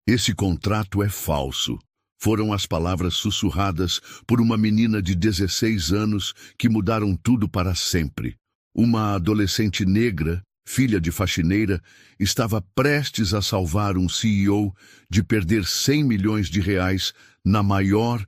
Esse contrato é falso. Foram as palavras sussurradas por uma menina de 16 anos que mudaram tudo para sempre. Uma adolescente negra, filha de faxineira, estava prestes a salvar um CEO de perder 100 milhões de reais na maior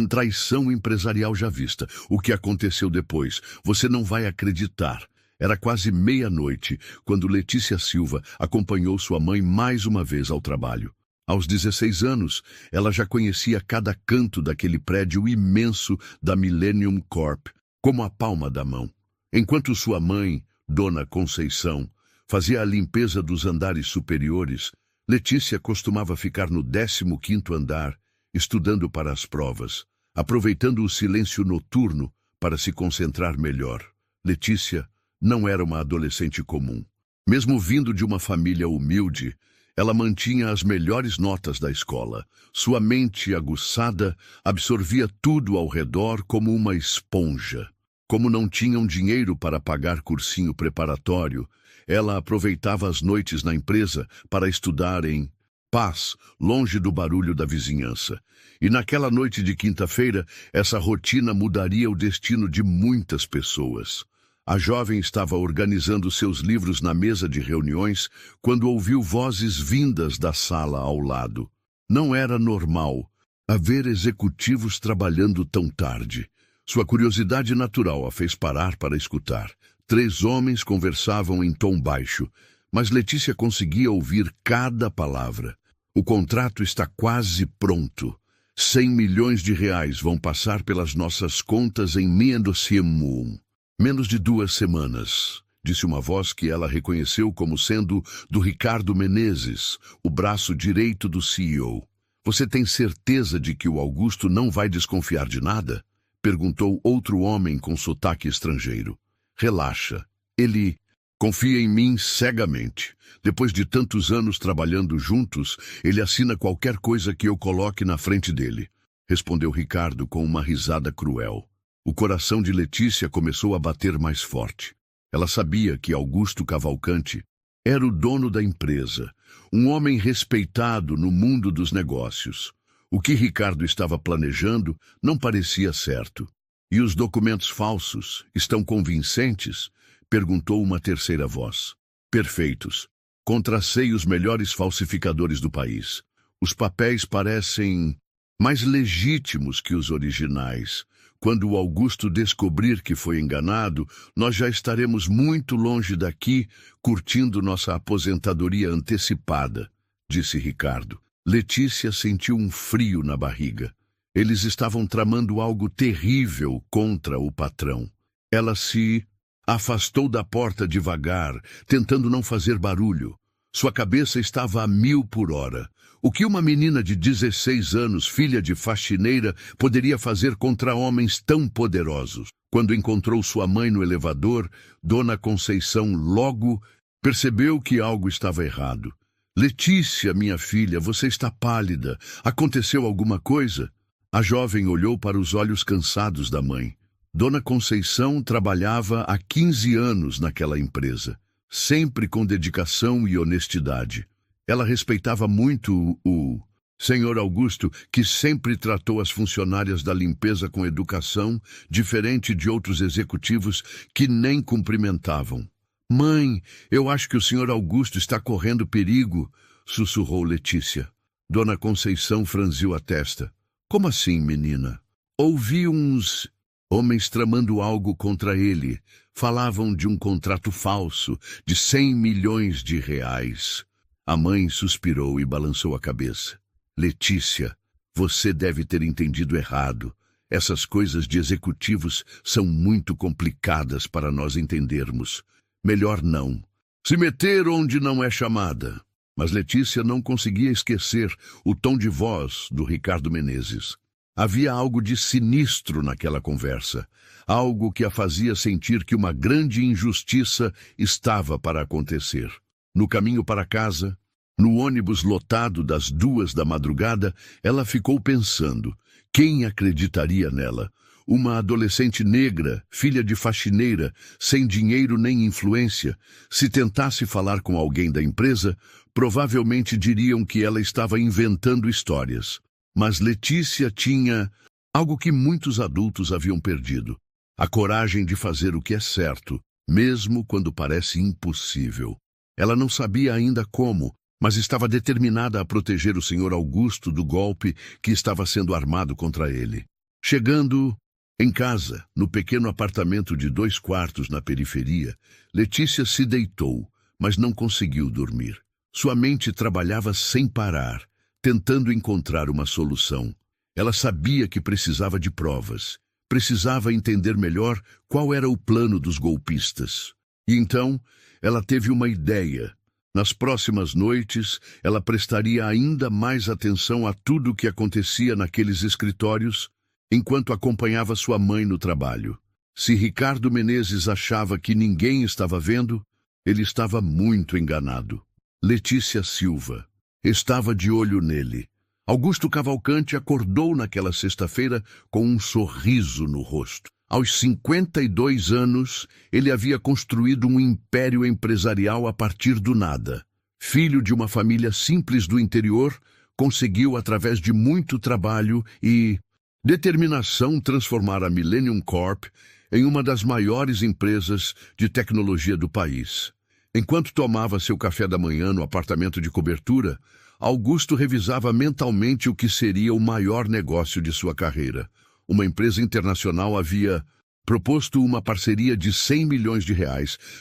traição empresarial já vista. O que aconteceu depois? Você não vai acreditar. Era quase meia-noite quando Letícia Silva acompanhou sua mãe mais uma vez ao trabalho. Aos 16 anos, ela já conhecia cada canto daquele prédio imenso da Millennium Corp, como a palma da mão. Enquanto sua mãe, Dona Conceição, fazia a limpeza dos andares superiores, Letícia costumava ficar no 15º andar, estudando para as provas, aproveitando o silêncio noturno para se concentrar melhor. Letícia não era uma adolescente comum. Mesmo vindo de uma família humilde, ela mantinha as melhores notas da escola. Sua mente aguçada absorvia tudo ao redor como uma esponja. Como não tinham dinheiro para pagar cursinho preparatório, ela aproveitava as noites na empresa para estudar em paz, longe do barulho da vizinhança. E naquela noite de quinta-feira, essa rotina mudaria o destino de muitas pessoas. A jovem estava organizando seus livros na mesa de reuniões quando ouviu vozes vindas da sala ao lado. Não era normal haver executivos trabalhando tão tarde. Sua curiosidade natural a fez parar para escutar. 3 homens conversavam em tom baixo, mas Letícia conseguia ouvir cada palavra. O contrato está quase pronto. 100 milhões de reais vão passar pelas nossas contas em menos de 2 semanas, disse uma voz que ela reconheceu como sendo do Ricardo Menezes, o braço direito do CEO. Você tem certeza de que o Augusto não vai desconfiar de nada? Perguntou outro homem com sotaque estrangeiro. Relaxa, ele confia em mim cegamente. Depois de tantos anos trabalhando juntos, ele assina qualquer coisa que eu coloque na frente dele, respondeu Ricardo com uma risada cruel. O coração de Letícia começou a bater mais forte. Ela sabia que Augusto Cavalcante era o dono da empresa, um homem respeitado no mundo dos negócios. O que Ricardo estava planejando não parecia certo. E os documentos falsos estão convincentes? Perguntou uma terceira voz. Perfeitos. Contracei os melhores falsificadores do país. Os papéis parecem mais legítimos que os originais. Quando o Augusto descobrir que foi enganado, nós já estaremos muito longe daqui, curtindo nossa aposentadoria antecipada, disse Ricardo. Letícia sentiu um frio na barriga. Eles estavam tramando algo terrível contra o patrão. Ela se afastou da porta devagar, tentando não fazer barulho. Sua cabeça estava a 1000 por hora. O que uma menina de 16 anos, filha de faxineira, poderia fazer contra homens tão poderosos? Quando encontrou sua mãe no elevador, Dona Conceição logo percebeu que algo estava errado. Letícia, minha filha, você está pálida. Aconteceu alguma coisa? A jovem olhou para os olhos cansados da mãe. Dona Conceição trabalhava há 15 anos naquela empresa, sempre com dedicação e honestidade. Ela respeitava muito o Senhor Augusto, que sempre tratou as funcionárias da limpeza com educação, diferente de outros executivos que nem cumprimentavam. Mãe, eu acho que o Sr. Augusto está correndo perigo, sussurrou Letícia. Dona Conceição franziu a testa. Como assim, menina? Ouvi uns homens tramando algo contra ele. Falavam de um contrato falso, de 100 milhões de reais. A mãe suspirou e balançou a cabeça. Letícia, você deve ter entendido errado. Essas coisas de executivos são muito complicadas para nós entendermos. Melhor não. Se meter onde não é chamada. Mas Letícia não conseguia esquecer o tom de voz do Ricardo Menezes. Havia algo de sinistro naquela conversa, algo que a fazia sentir que uma grande injustiça estava para acontecer. No caminho para casa, no ônibus lotado das 2 da madrugada, ela ficou pensando. Quem acreditaria nela? uma adolescente negra, filha de faxineira, sem dinheiro nem influência, se tentasse falar com alguém da empresa, provavelmente diriam que ela estava inventando histórias. Mas Letícia tinha algo que muitos adultos haviam perdido: a coragem de fazer o que é certo, mesmo quando parece impossível. Ela não sabia ainda como, mas estava determinada a proteger o Sr. Augusto do golpe que estava sendo armado contra ele. Chegando em casa, no pequeno apartamento de 2 quartos na periferia, Letícia se deitou, mas não conseguiu dormir. Sua mente trabalhava sem parar, tentando encontrar uma solução. Ela sabia que precisava de provas, precisava entender melhor qual era o plano dos golpistas. E então, ela teve uma ideia. Nas próximas noites, ela prestaria ainda mais atenção a tudo o que acontecia naqueles escritórios, enquanto acompanhava sua mãe no trabalho. Se Ricardo Menezes achava que ninguém estava vendo, ele estava muito enganado. Letícia Silva estava de olho nele. Augusto Cavalcante acordou naquela sexta-feira com um sorriso no rosto. Aos 52 anos, ele havia construído um império empresarial a partir do nada. Filho de uma família simples do interior, conseguiu, através de muito trabalho e determinação, transformar a Millennium Corp em uma das maiores empresas de tecnologia do país. Enquanto tomava seu café da manhã no apartamento de cobertura, Augusto revisava mentalmente o que seria o maior negócio de sua carreira. Uma empresa internacional havia proposto uma parceria de R$100 milhões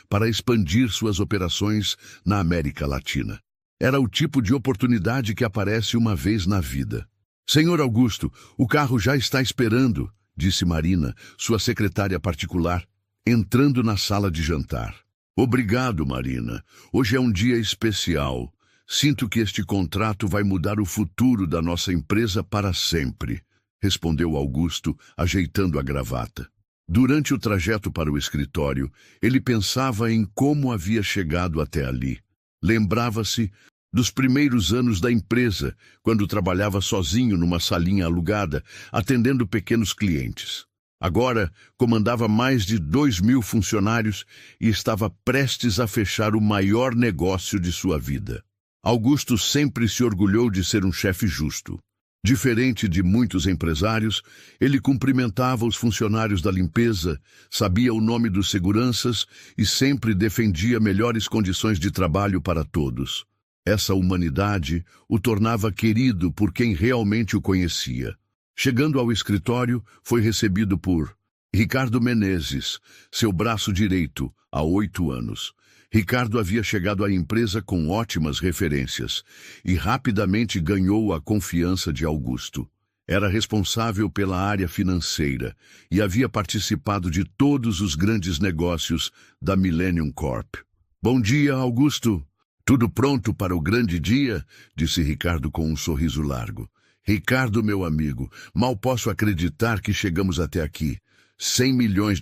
para expandir suas operações na América Latina. Era o tipo de oportunidade que aparece uma vez na vida. Senhor Augusto, o carro já está esperando, disse Marina, sua secretária particular, entrando na sala de jantar. Obrigado, Marina. Hoje é um dia especial. Sinto que este contrato vai mudar o futuro da nossa empresa para sempre, respondeu Augusto, ajeitando a gravata. Durante o trajeto para o escritório, ele pensava em como havia chegado até ali. Lembrava-se dos primeiros anos da empresa, quando trabalhava sozinho numa salinha alugada, atendendo pequenos clientes. Agora, comandava mais de 2.000 funcionários e estava prestes a fechar o maior negócio de sua vida. Augusto sempre se orgulhou de ser um chefe justo. Diferente de muitos empresários, ele cumprimentava os funcionários da limpeza, sabia o nome dos seguranças e sempre defendia melhores condições de trabalho para todos. Essa humanidade o tornava querido por quem realmente o conhecia. Chegando ao escritório, foi recebido por Ricardo Menezes, seu braço direito, há 8 anos. Ricardo havia chegado à empresa com ótimas referências e rapidamente ganhou a confiança de Augusto. Era responsável pela área financeira e havia participado de todos os grandes negócios da Millennium Corp. Bom dia, Augusto. Tudo pronto para o grande dia? Disse Ricardo com um sorriso largo. Ricardo, meu amigo, mal posso acreditar que chegamos até aqui. R$100 milhões.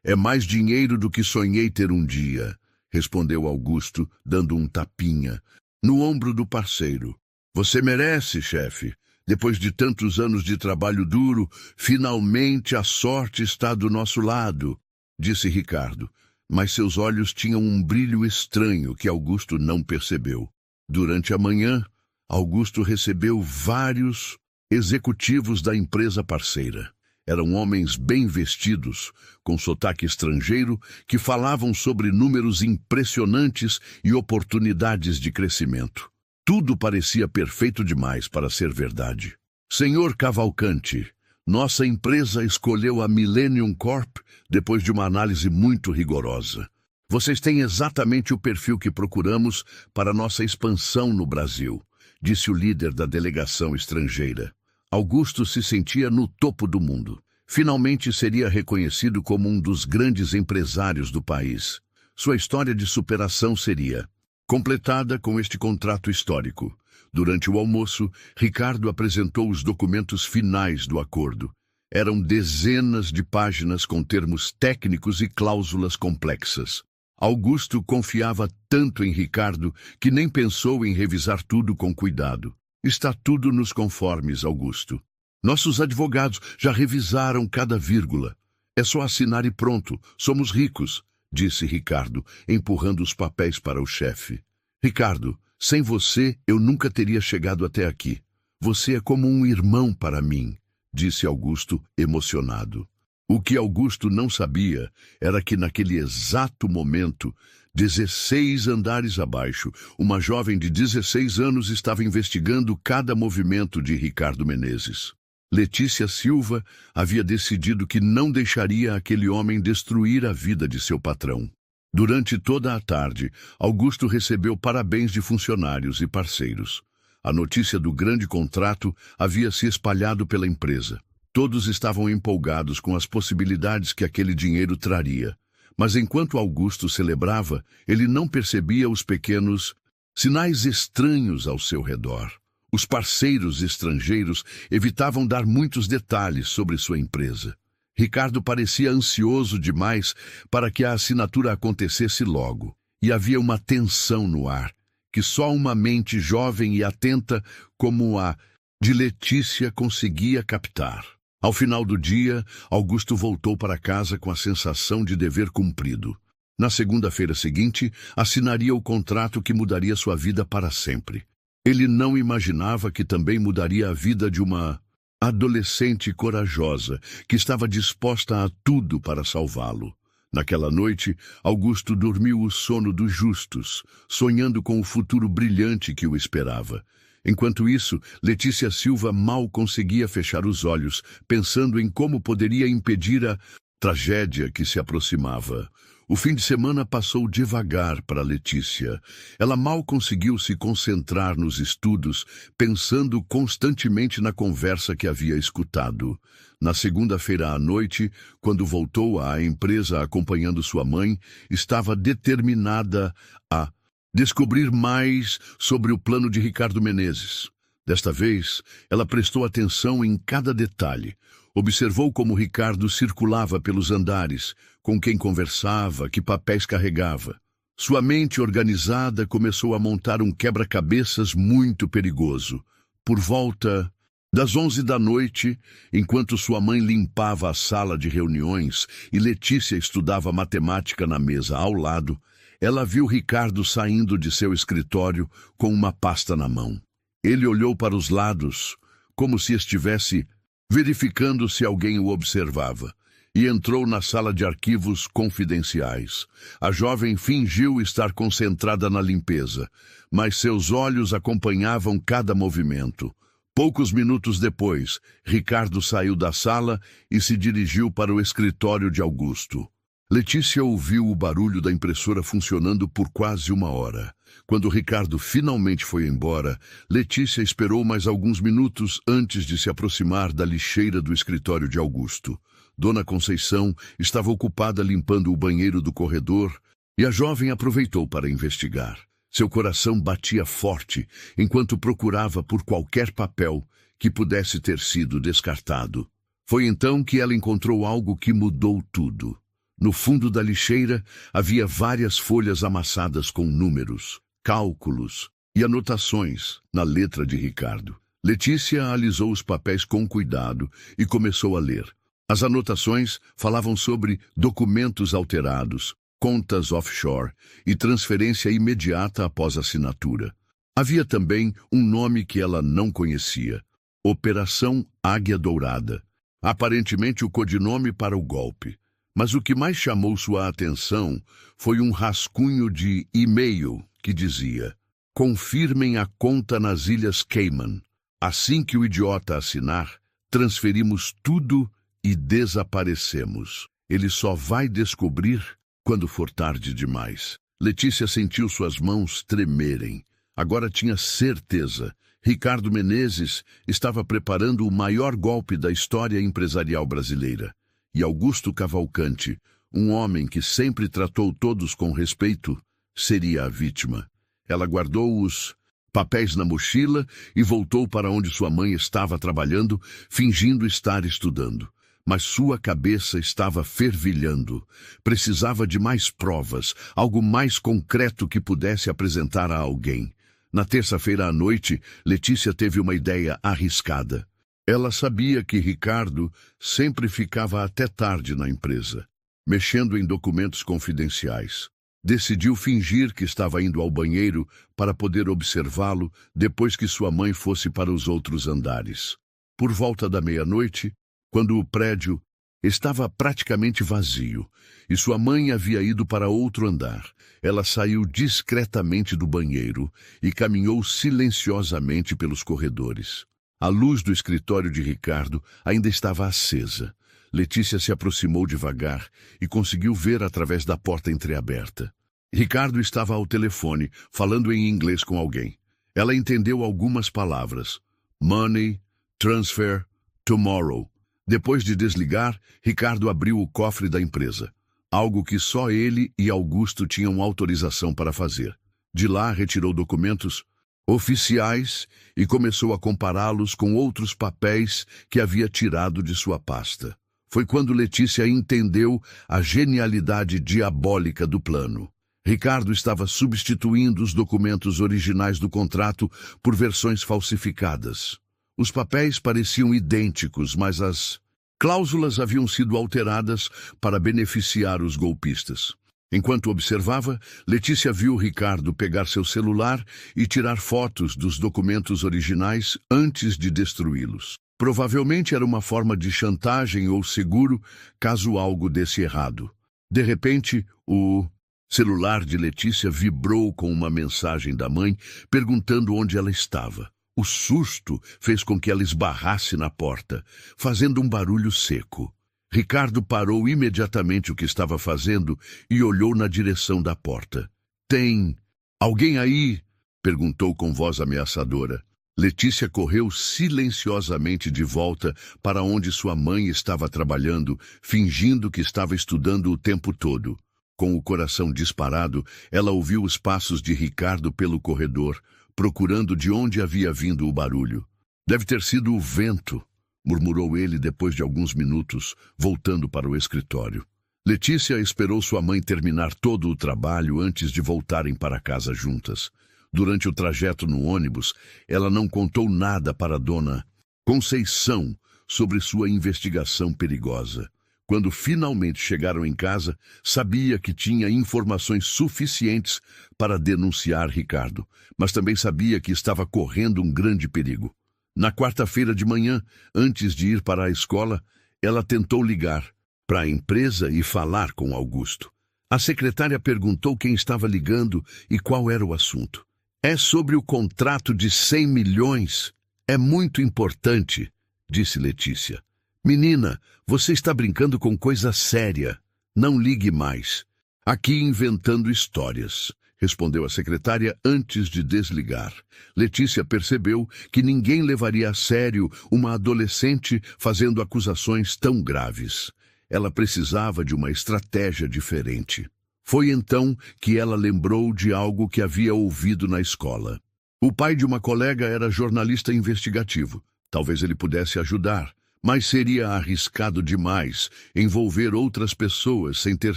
É mais dinheiro do que sonhei ter um dia, respondeu Augusto, dando um tapinha no ombro do parceiro. Você merece, chefe. Depois de tantos anos de trabalho duro, finalmente a sorte está do nosso lado, disse Ricardo, mas seus olhos tinham um brilho estranho que Augusto não percebeu. Durante a manhã, Augusto recebeu vários executivos da empresa parceira. Eram homens bem vestidos, com sotaque estrangeiro, que falavam sobre números impressionantes e oportunidades de crescimento. Tudo parecia perfeito demais para ser verdade. Senhor Cavalcante, nossa empresa escolheu a Millennium Corp depois de uma análise muito rigorosa. Vocês têm exatamente o perfil que procuramos para nossa expansão no Brasil, disse o líder da delegação estrangeira. Augusto se sentia no topo do mundo. Finalmente seria reconhecido como um dos grandes empresários do país. Sua história de superação seria completada com este contrato histórico. Durante o almoço, Ricardo apresentou os documentos finais do acordo. Eram dezenas de páginas com termos técnicos e cláusulas complexas. Augusto confiava tanto em Ricardo que nem pensou em revisar tudo com cuidado. Está tudo nos conformes, Augusto. Nossos advogados já revisaram cada vírgula. É só assinar e pronto. Somos ricos, disse Ricardo, empurrando os papéis para o chefe. Ricardo, sem você eu nunca teria chegado até aqui. Você é como um irmão para mim, disse Augusto, emocionado. O que Augusto não sabia era que naquele exato momento, 16 andares abaixo, uma jovem de 16 anos estava investigando cada movimento de Ricardo Menezes. Letícia Silva havia decidido que não deixaria aquele homem destruir a vida de seu patrão. Durante toda a tarde, Augusto recebeu parabéns de funcionários e parceiros. A notícia do grande contrato havia se espalhado pela empresa. Todos estavam empolgados com as possibilidades que aquele dinheiro traria. Mas enquanto Augusto celebrava, ele não percebia os pequenos sinais estranhos ao seu redor. Os parceiros estrangeiros evitavam dar muitos detalhes sobre sua empresa. Ricardo parecia ansioso demais para que a assinatura acontecesse logo. E havia uma tensão no ar, que só uma mente jovem e atenta como a de Letícia conseguia captar. Ao final do dia, Augusto voltou para casa com a sensação de dever cumprido. Na segunda-feira seguinte, assinaria o contrato que mudaria sua vida para sempre. Ele não imaginava que também mudaria a vida de uma adolescente corajosa que estava disposta a tudo para salvá-lo. Naquela noite, Augusto dormiu o sono dos justos, sonhando com o futuro brilhante que o esperava. Enquanto isso, Letícia Silva mal conseguia fechar os olhos, pensando em como poderia impedir a tragédia que se aproximava. O fim de semana passou devagar para Letícia. Ela mal conseguiu se concentrar nos estudos, pensando constantemente na conversa que havia escutado. Na segunda-feira à noite, quando voltou à empresa acompanhando sua mãe, estava determinada a descobrir mais sobre o plano de Ricardo Menezes. Desta vez, ela prestou atenção em cada detalhe. Observou como Ricardo circulava pelos andares, com quem conversava, que papéis carregava. Sua mente organizada começou a montar um quebra-cabeças muito perigoso. Por volta das 11 da noite, enquanto sua mãe limpava a sala de reuniões e Letícia estudava matemática na mesa ao lado, ela viu Ricardo saindo de seu escritório com uma pasta na mão. Ele olhou para os lados, como se estivesse verificando se alguém o observava, e entrou na sala de arquivos confidenciais. A jovem fingiu estar concentrada na limpeza, mas seus olhos acompanhavam cada movimento. Poucos minutos depois, Ricardo saiu da sala e se dirigiu para o escritório de Augusto. Letícia ouviu o barulho da impressora funcionando por quase uma hora. Quando Ricardo finalmente foi embora, Letícia esperou mais alguns minutos antes de se aproximar da lixeira do escritório de Augusto. Dona Conceição estava ocupada limpando o banheiro do corredor e a jovem aproveitou para investigar. Seu coração batia forte enquanto procurava por qualquer papel que pudesse ter sido descartado. Foi então que ela encontrou algo que mudou tudo. No fundo da lixeira havia várias folhas amassadas com números, cálculos e anotações na letra de Ricardo. Letícia alisou os papéis com cuidado e começou a ler. As anotações falavam sobre documentos alterados, contas offshore e transferência imediata após assinatura. Havia também um nome que ela não conhecia: Operação Águia Dourada. Aparentemente o codinome para o golpe. Mas o que mais chamou sua atenção foi um rascunho de e-mail que dizia: confirmem a conta nas Ilhas Cayman. Assim que o idiota assinar, transferimos tudo e desaparecemos. Ele só vai descobrir quando for tarde demais. Letícia sentiu suas mãos tremerem. Agora tinha certeza. Ricardo Menezes estava preparando o maior golpe da história empresarial brasileira. E Augusto Cavalcante, um homem que sempre tratou todos com respeito, seria a vítima. Ela guardou os papéis na mochila e voltou para onde sua mãe estava trabalhando, fingindo estar estudando. Mas sua cabeça estava fervilhando. Precisava de mais provas, algo mais concreto que pudesse apresentar a alguém. Na terça-feira à noite, Letícia teve uma ideia arriscada. Ela sabia que Ricardo sempre ficava até tarde na empresa, mexendo em documentos confidenciais. Decidiu fingir que estava indo ao banheiro para poder observá-lo depois que sua mãe fosse para os outros andares. Por volta da meia-noite, quando o prédio estava praticamente vazio e sua mãe havia ido para outro andar, ela saiu discretamente do banheiro e caminhou silenciosamente pelos corredores. A luz do escritório de Ricardo ainda estava acesa. Letícia se aproximou devagar e conseguiu ver através da porta entreaberta. Ricardo estava ao telefone, falando em inglês com alguém. Ela entendeu algumas palavras. Money, transfer, tomorrow. Depois de desligar, Ricardo abriu o cofre da empresa, algo que só ele e Augusto tinham autorização para fazer. De lá, retirou documentos oficiais e começou a compará-los com outros papéis que havia tirado de sua pasta. Foi quando Letícia entendeu a genialidade diabólica do plano. Ricardo estava substituindo os documentos originais do contrato por versões falsificadas. Os papéis pareciam idênticos, mas as cláusulas haviam sido alteradas para beneficiar os golpistas. Enquanto observava, Letícia viu Ricardo pegar seu celular e tirar fotos dos documentos originais antes de destruí-los. Provavelmente era uma forma de chantagem ou seguro caso algo desse errado. De repente, o celular de Letícia vibrou com uma mensagem da mãe perguntando onde ela estava. O susto fez com que ela esbarrasse na porta, fazendo um barulho seco. Ricardo parou imediatamente o que estava fazendo e olhou na direção da porta. Tem alguém aí? Perguntou com voz ameaçadora. Letícia correu silenciosamente de volta para onde sua mãe estava trabalhando, fingindo que estava estudando o tempo todo. Com o coração disparado, ela ouviu os passos de Ricardo pelo corredor, procurando de onde havia vindo o barulho. Deve ter sido o vento, murmurou ele depois de alguns minutos, voltando para o escritório. Letícia esperou sua mãe terminar todo o trabalho antes de voltarem para casa juntas. Durante o trajeto no ônibus, ela não contou nada para Dona Conceição sobre sua investigação perigosa. Quando finalmente chegaram em casa, sabia que tinha informações suficientes para denunciar Ricardo, mas também sabia que estava correndo um grande perigo. Na quarta-feira de manhã, antes de ir para a escola, ela tentou ligar para a empresa e falar com Augusto. A secretária perguntou quem estava ligando e qual era o assunto. É sobre o contrato de 100 milhões. É muito importante, disse Letícia. Menina, você está brincando com coisa séria. Não ligue mais. Aqui inventando histórias, respondeu a secretária antes de desligar. Letícia percebeu que ninguém levaria a sério uma adolescente fazendo acusações tão graves. Ela precisava de uma estratégia diferente. Foi então que ela lembrou de algo que havia ouvido na escola. O pai de uma colega era jornalista investigativo. Talvez ele pudesse ajudar, mas seria arriscado demais envolver outras pessoas sem ter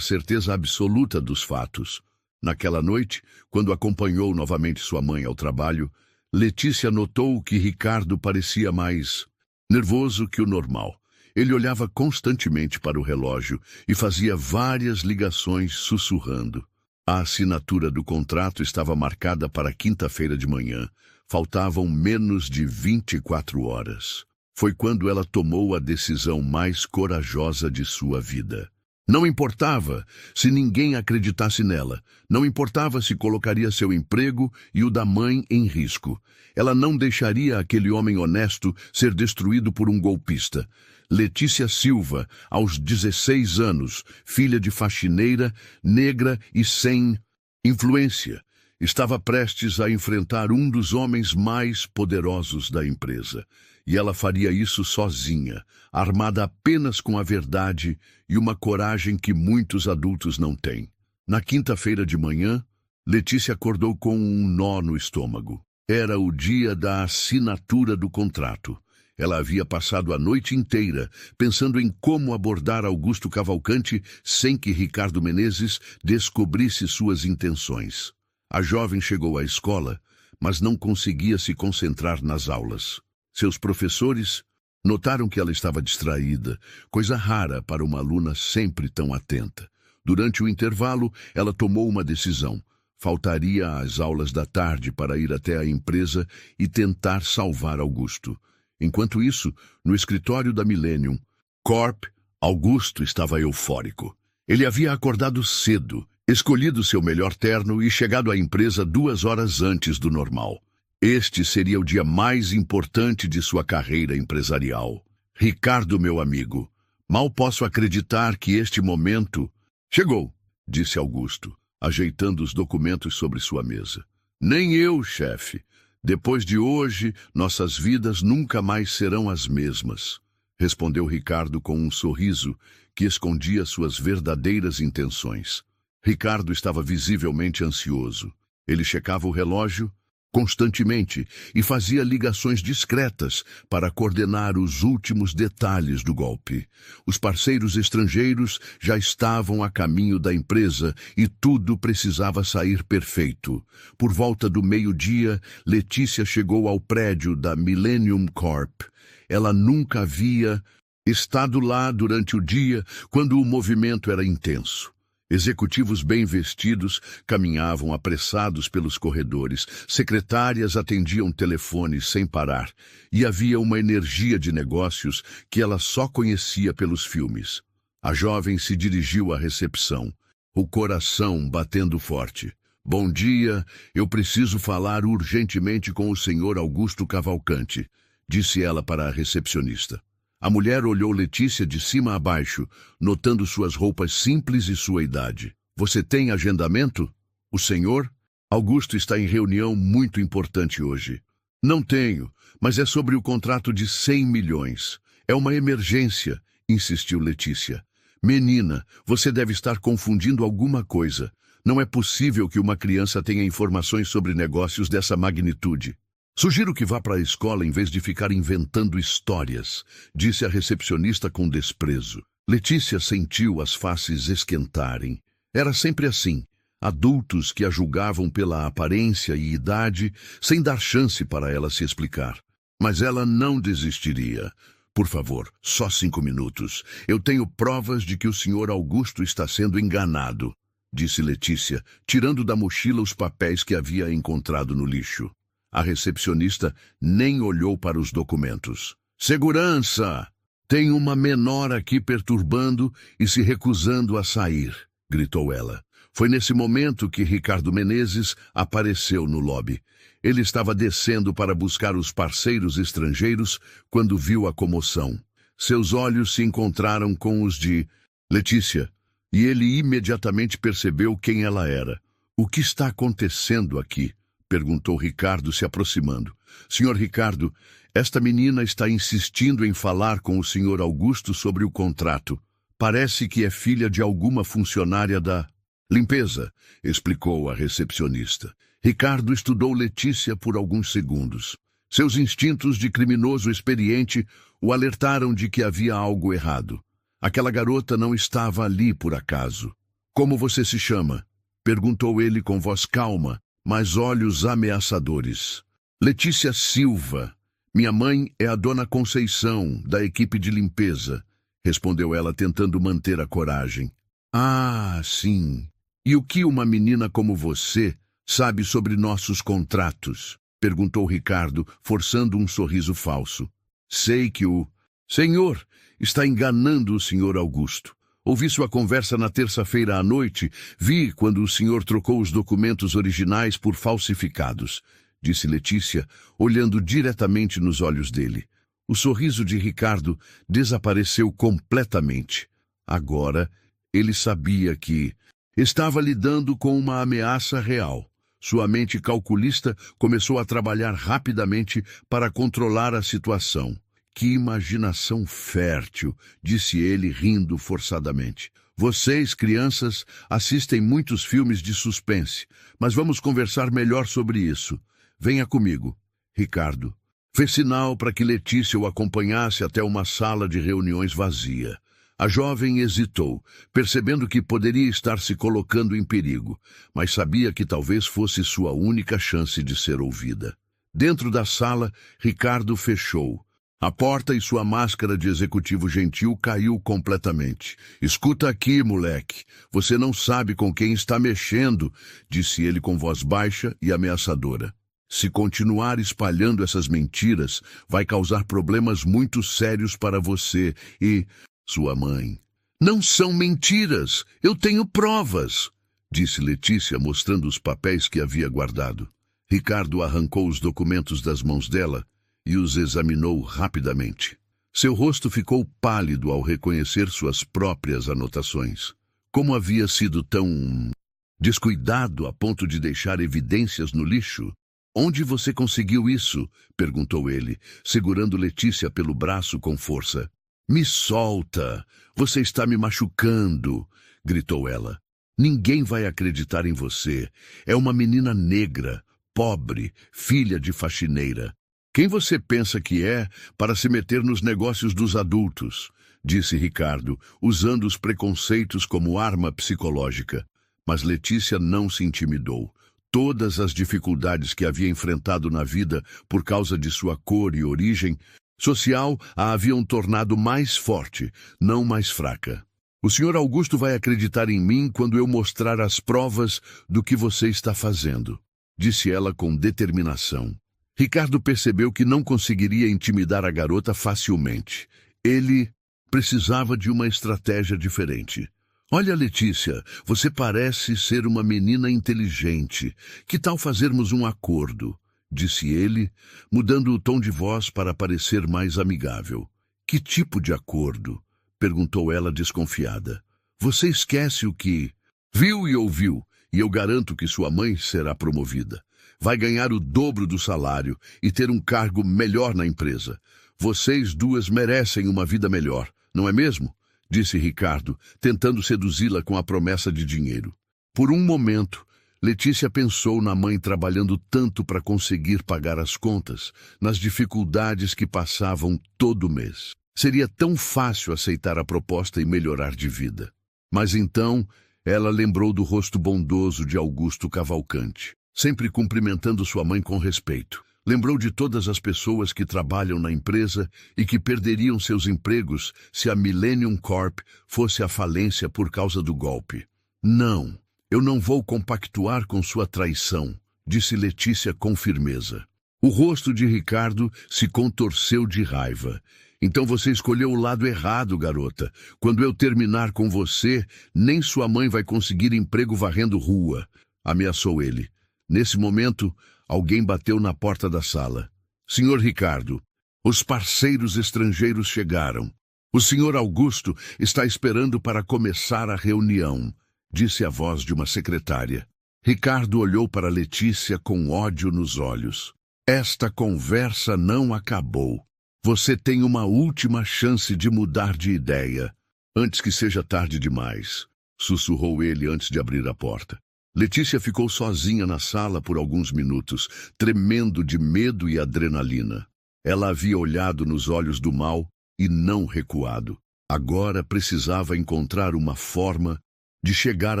certeza absoluta dos fatos. Naquela noite, quando acompanhou novamente sua mãe ao trabalho, Letícia notou que Ricardo parecia mais nervoso que o normal. Ele olhava constantemente para o relógio e fazia várias ligações sussurrando. A assinatura do contrato estava marcada para quinta-feira de manhã. Faltavam menos de 24 horas. Foi quando ela tomou a decisão mais corajosa de sua vida. Não importava se ninguém acreditasse nela. Não importava se colocaria seu emprego e o da mãe em risco. Ela não deixaria aquele homem honesto ser destruído por um golpista. Letícia Silva, aos 16 anos, filha de faxineira, negra e sem influência, estava prestes a enfrentar um dos homens mais poderosos da empresa. E ela faria isso sozinha, armada apenas com a verdade e uma coragem que muitos adultos não têm. Na quinta-feira de manhã, Letícia acordou com um nó no estômago. Era o dia da assinatura do contrato. Ela havia passado a noite inteira pensando em como abordar Augusto Cavalcante sem que Ricardo Menezes descobrisse suas intenções. A jovem chegou à escola, mas não conseguia se concentrar nas aulas. Seus professores Notaram que ela estava distraída, coisa rara para uma aluna sempre tão atenta. Durante o intervalo, ela tomou uma decisão. Faltaria às aulas da tarde para ir até a empresa e tentar salvar Augusto. Enquanto isso, no escritório da Millennium Corp, Augusto estava eufórico. Ele havia acordado cedo, escolhido seu melhor terno e chegado à empresa 2 horas antes do normal. Este seria o dia mais importante de sua carreira empresarial. Ricardo, meu amigo, mal posso acreditar que este momento... Chegou, disse Augusto, ajeitando os documentos sobre sua mesa. Nem eu, chefe. Depois de hoje, nossas vidas nunca mais serão as mesmas, respondeu Ricardo com um sorriso que escondia suas verdadeiras intenções. Ricardo estava visivelmente ansioso. Ele checava o relógio constantemente e fazia ligações discretas para coordenar os últimos detalhes do golpe. Os parceiros estrangeiros já estavam a caminho da empresa e tudo precisava sair perfeito. Por volta do meio-dia, Letícia chegou ao prédio da Millennium Corp. Ela nunca havia estado lá durante o dia, quando o movimento era intenso. Executivos bem vestidos caminhavam apressados pelos corredores, secretárias atendiam telefones sem parar, e havia uma energia de negócios que ela só conhecia pelos filmes. A jovem se dirigiu à recepção, o coração batendo forte. Bom dia, eu preciso falar urgentemente com o senhor Augusto Cavalcante, disse ela para a recepcionista. A mulher olhou Letícia de cima a baixo, notando suas roupas simples e sua idade. Você tem agendamento? O senhor? Augusto está em reunião muito importante hoje. Não tenho, mas é sobre o contrato de 100 milhões. É uma emergência, insistiu Letícia. Menina, você deve estar confundindo alguma coisa. Não é possível que uma criança tenha informações sobre negócios dessa magnitude. Sugiro que vá para a escola em vez de ficar inventando histórias, disse a recepcionista com desprezo. Letícia sentiu as faces esquentarem. Era sempre assim, adultos que a julgavam pela aparência e idade, sem dar chance para ela se explicar. Mas ela não desistiria. Por favor, só 5 minutos. Eu tenho provas de que o senhor Augusto está sendo enganado, disse Letícia, tirando da mochila os papéis que havia encontrado no lixo. A recepcionista nem olhou para os documentos. Segurança! Tem uma menor aqui perturbando e se recusando a sair, gritou ela. Foi nesse momento que Ricardo Menezes apareceu no lobby. Ele estava descendo para buscar os parceiros estrangeiros quando viu a comoção. Seus olhos se encontraram com os de Letícia, e ele imediatamente percebeu quem ela era. O que está acontecendo aqui? Perguntou Ricardo, se aproximando. Senhor Ricardo, esta menina está insistindo em falar com o senhor Augusto sobre o contrato. Parece que é filha de alguma funcionária da limpeza, explicou a recepcionista. Ricardo estudou Letícia por alguns segundos. Seus instintos de criminoso experiente o alertaram de que havia algo errado. Aquela garota não estava ali por acaso. Como você se chama? Perguntou ele com voz calma, mas olhos ameaçadores. Letícia Silva. Minha mãe é a dona Conceição, da equipe de limpeza, respondeu ela tentando manter a coragem. Ah, sim. E o que uma menina como você sabe sobre nossos contratos? Perguntou Ricardo, forçando um sorriso falso. Sei que o senhor está enganando o senhor Augusto. Ouvi sua conversa na terça-feira à noite. Vi quando o senhor trocou os documentos originais por falsificados, disse Letícia, olhando diretamente nos olhos dele. O sorriso de Ricardo desapareceu completamente. Agora, ele sabia que estava lidando com uma ameaça real. Sua mente calculista começou a trabalhar rapidamente para controlar a situação. Que imaginação fértil, disse ele, rindo forçadamente. Vocês, crianças, assistem muitos filmes de suspense, mas vamos conversar melhor sobre isso. Venha comigo. Ricardo fez sinal para que Letícia o acompanhasse até uma sala de reuniões vazia. A jovem hesitou, percebendo que poderia estar se colocando em perigo, mas sabia que talvez fosse sua única chance de ser ouvida. Dentro da sala, Ricardo fechou A porta e sua máscara de executivo gentil caiu completamente. "Escuta aqui, moleque. Você não sabe com quem está mexendo", disse ele com voz baixa e ameaçadora. "Se continuar espalhando essas mentiras, vai causar problemas muito sérios para você e sua mãe." "Não são mentiras. Eu tenho provas", disse Letícia, mostrando os papéis que havia guardado. Ricardo arrancou os documentos das mãos dela e os examinou rapidamente. Seu rosto ficou pálido ao reconhecer suas próprias anotações. Como havia sido tão descuidado a ponto de deixar evidências no lixo? "Onde você conseguiu isso?", perguntou ele, segurando Letícia pelo braço com força. "Me solta! Você está me machucando!", gritou ela. "Ninguém vai acreditar em você. É uma menina negra, pobre, filha de faxineira. Quem você pensa que é para se meter nos negócios dos adultos?", disse Ricardo, usando os preconceitos como arma psicológica. Mas Letícia não se intimidou. Todas as dificuldades que havia enfrentado na vida por causa de sua cor e origem social a haviam tornado mais forte, não mais fraca. "O Sr. Augusto vai acreditar em mim quando eu mostrar as provas do que você está fazendo", disse ela com determinação. Ricardo percebeu que não conseguiria intimidar a garota facilmente. Ele precisava de uma estratégia diferente. "Olha, Letícia, você parece ser uma menina inteligente. Que tal fazermos um acordo?", disse ele, mudando o tom de voz para parecer mais amigável. "Que tipo de acordo?", perguntou ela desconfiada. "Você esquece o que viu e ouviu, e eu garanto que sua mãe será promovida. Vai ganhar o dobro do salário e ter um cargo melhor na empresa. Vocês duas merecem uma vida melhor, não é mesmo?", disse Ricardo, tentando seduzi-la com a promessa de dinheiro. Por um momento, Letícia pensou na mãe trabalhando tanto para conseguir pagar as contas, nas dificuldades que passavam todo mês. Seria tão fácil aceitar a proposta e melhorar de vida. Mas então, ela lembrou do rosto bondoso de Augusto Cavalcante, sempre cumprimentando sua mãe com respeito. Lembrou de todas as pessoas que trabalham na empresa e que perderiam seus empregos se a Millennium Corp fosse à falência por causa do golpe. "Não, eu não vou compactuar com sua traição", disse Letícia com firmeza. O rosto de Ricardo se contorceu de raiva. "Então você escolheu o lado errado, garota. Quando eu terminar com você, nem sua mãe vai conseguir emprego varrendo rua", ameaçou ele. Nesse momento, alguém bateu na porta da sala. "Senhor Ricardo, os parceiros estrangeiros chegaram. O Sr. Augusto está esperando para começar a reunião", disse a voz de uma secretária. Ricardo olhou para Letícia com ódio nos olhos. "Esta conversa não acabou. Você tem uma última chance de mudar de ideia, antes que seja tarde demais", sussurrou ele antes de abrir a porta. Letícia ficou sozinha na sala por alguns minutos, tremendo de medo e adrenalina. Ela havia olhado nos olhos do mal e não recuado. Agora precisava encontrar uma forma de chegar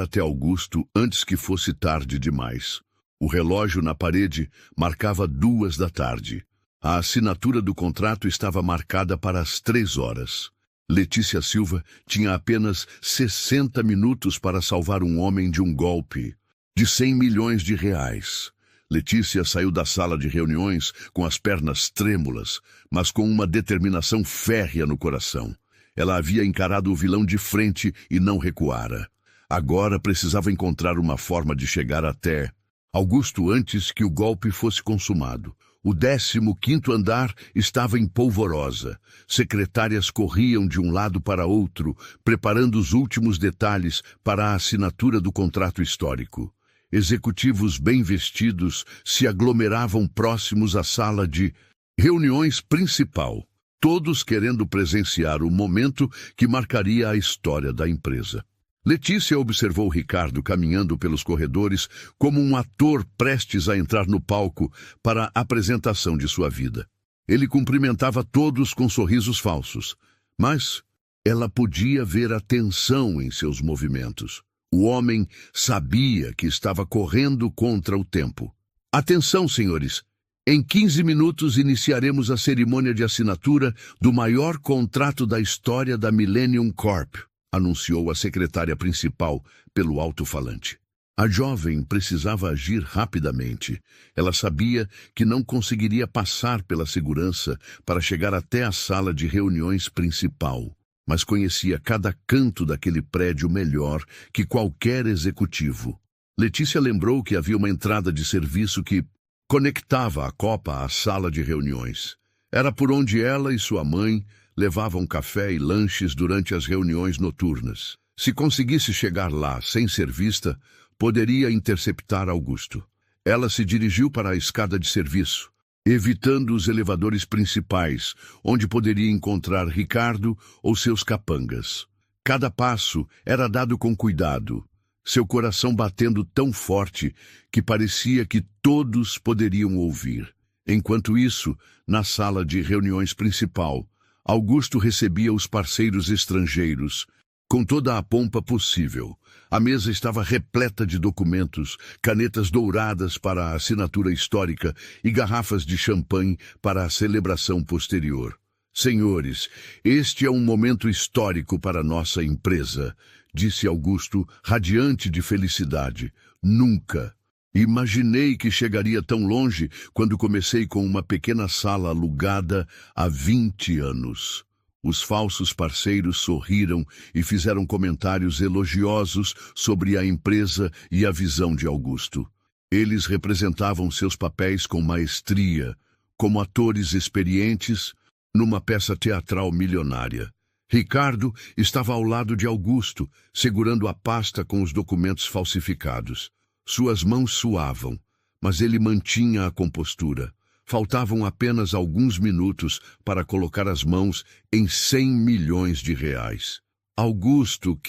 até Augusto antes que fosse tarde demais. O relógio na parede marcava 2 da tarde. A assinatura do contrato estava marcada para as 3 horas. Letícia Silva tinha apenas 60 minutos para salvar um homem de um golpe de 100 milhões de reais. Letícia saiu da sala de reuniões com as pernas trêmulas, mas com uma determinação férrea no coração. Ela havia encarado o vilão de frente e não recuara. Agora precisava encontrar uma forma de chegar até Augusto antes que o golpe fosse consumado. O 15º andar estava em polvorosa. Secretárias corriam de um lado para outro, preparando os últimos detalhes para a assinatura do contrato histórico. Executivos bem vestidos se aglomeravam próximos à sala de reuniões principal, todos querendo presenciar o momento que marcaria a história da empresa. Letícia observou Ricardo caminhando pelos corredores como um ator prestes a entrar no palco para a apresentação de sua vida. Ele cumprimentava todos com sorrisos falsos, mas ela podia ver a tensão em seus movimentos. O homem sabia que estava correndo contra o tempo. "Atenção, senhores! Em 15 minutos iniciaremos a cerimônia de assinatura do maior contrato da história da Millennium Corp, anunciou a secretária principal pelo alto-falante. A jovem precisava agir rapidamente. Ela sabia que não conseguiria passar pela segurança para chegar até a sala de reuniões principal, mas conhecia cada canto daquele prédio melhor que qualquer executivo. Letícia lembrou que havia uma entrada de serviço que conectava a copa à sala de reuniões. Era por onde ela e sua mãe levavam café e lanches durante as reuniões noturnas. Se conseguisse chegar lá sem ser vista, poderia interceptar Augusto. Ela se dirigiu para a escada de serviço, evitando os elevadores principais, onde poderia encontrar Ricardo ou seus capangas. Cada passo era dado com cuidado, seu coração batendo tão forte que parecia que todos poderiam ouvir. Enquanto isso, na sala de reuniões principal, Augusto recebia os parceiros estrangeiros com toda a pompa possível. A mesa estava repleta de documentos, canetas douradas para a assinatura histórica e garrafas de champanhe para a celebração posterior. Senhores, este é um momento histórico para nossa empresa, disse Augusto, radiante de felicidade. Nunca imaginei que chegaria tão longe quando comecei com uma pequena sala alugada há 20 anos. Os falsos parceiros sorriram e fizeram comentários elogiosos sobre a empresa e a visão de Augusto. Eles representavam seus papéis com maestria, como atores experientes numa peça teatral milionária. Ricardo estava ao lado de Augusto, segurando a pasta com os documentos falsificados. Suas mãos suavam, mas ele mantinha a compostura. Faltavam apenas alguns minutos para colocar as mãos em 100 milhões de reais. Augusto,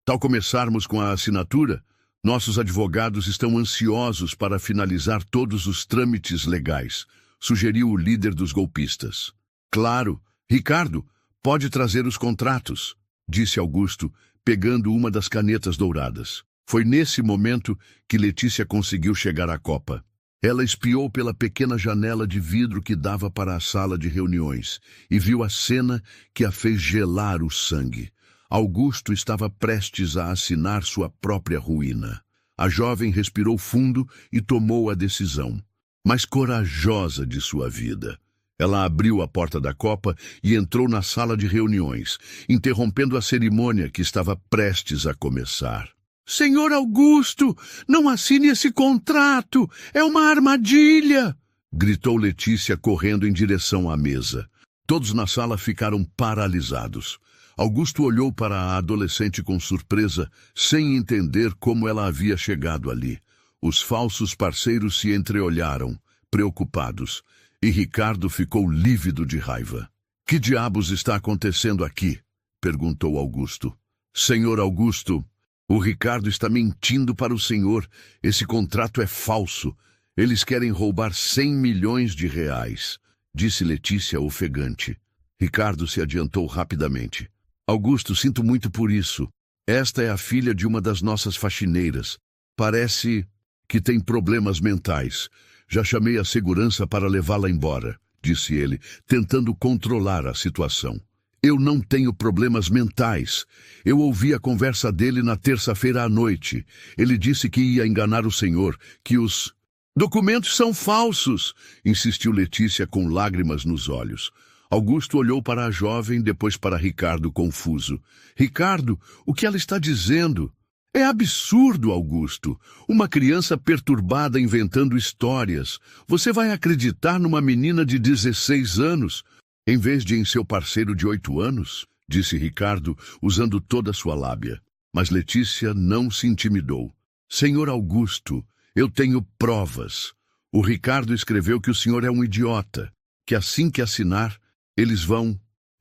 tal começarmos com a assinatura, nossos advogados estão ansiosos para finalizar todos os trâmites legais, sugeriu o líder dos golpistas. Claro, Ricardo, pode trazer os contratos, disse Augusto, pegando uma das canetas douradas. Foi nesse momento que Letícia conseguiu chegar à copa. Ela espiou pela pequena janela de vidro que dava para a sala de reuniões e viu a cena que a fez gelar o sangue. Augusto estava prestes a assinar sua própria ruína. A jovem respirou fundo e tomou a decisão, mais corajosa de sua vida. Ela abriu a porta da copa e entrou na sala de reuniões, interrompendo a cerimônia que estava prestes a começar. Senhor Augusto, não assine esse contrato! É uma armadilha! Gritou Letícia, correndo em direção à mesa. Todos na sala ficaram paralisados. Augusto olhou para a adolescente com surpresa, sem entender como ela havia chegado ali. Os falsos parceiros se entreolharam, preocupados, e Ricardo ficou lívido de raiva. Que diabos está acontecendo aqui? Perguntou Augusto. Senhor Augusto, o Ricardo está mentindo para o senhor. Esse contrato é falso. Eles querem roubar 100 milhões de reais, disse Letícia ofegante. Ricardo se adiantou rapidamente. Augusto, sinto muito por isso. Esta é a filha de uma das nossas faxineiras. Parece que tem problemas mentais. Já chamei a segurança para levá-la embora, disse ele, tentando controlar a situação. Eu não tenho problemas mentais. Eu ouvi a conversa dele na terça-feira à noite. Ele disse que ia enganar o senhor, que os documentos são falsos, insistiu Letícia com lágrimas nos olhos. Augusto olhou para a jovem, depois para Ricardo, confuso. Ricardo, o que ela está dizendo? É absurdo, Augusto. Uma criança perturbada inventando histórias. Você vai acreditar numa menina de 16 anos, em vez de em seu parceiro de 8 anos? Disse Ricardo, usando toda a sua lábia. Mas Letícia não se intimidou. Senhor Augusto, eu tenho provas. O Ricardo escreveu que o senhor é um idiota, que assim que assinar, eles vão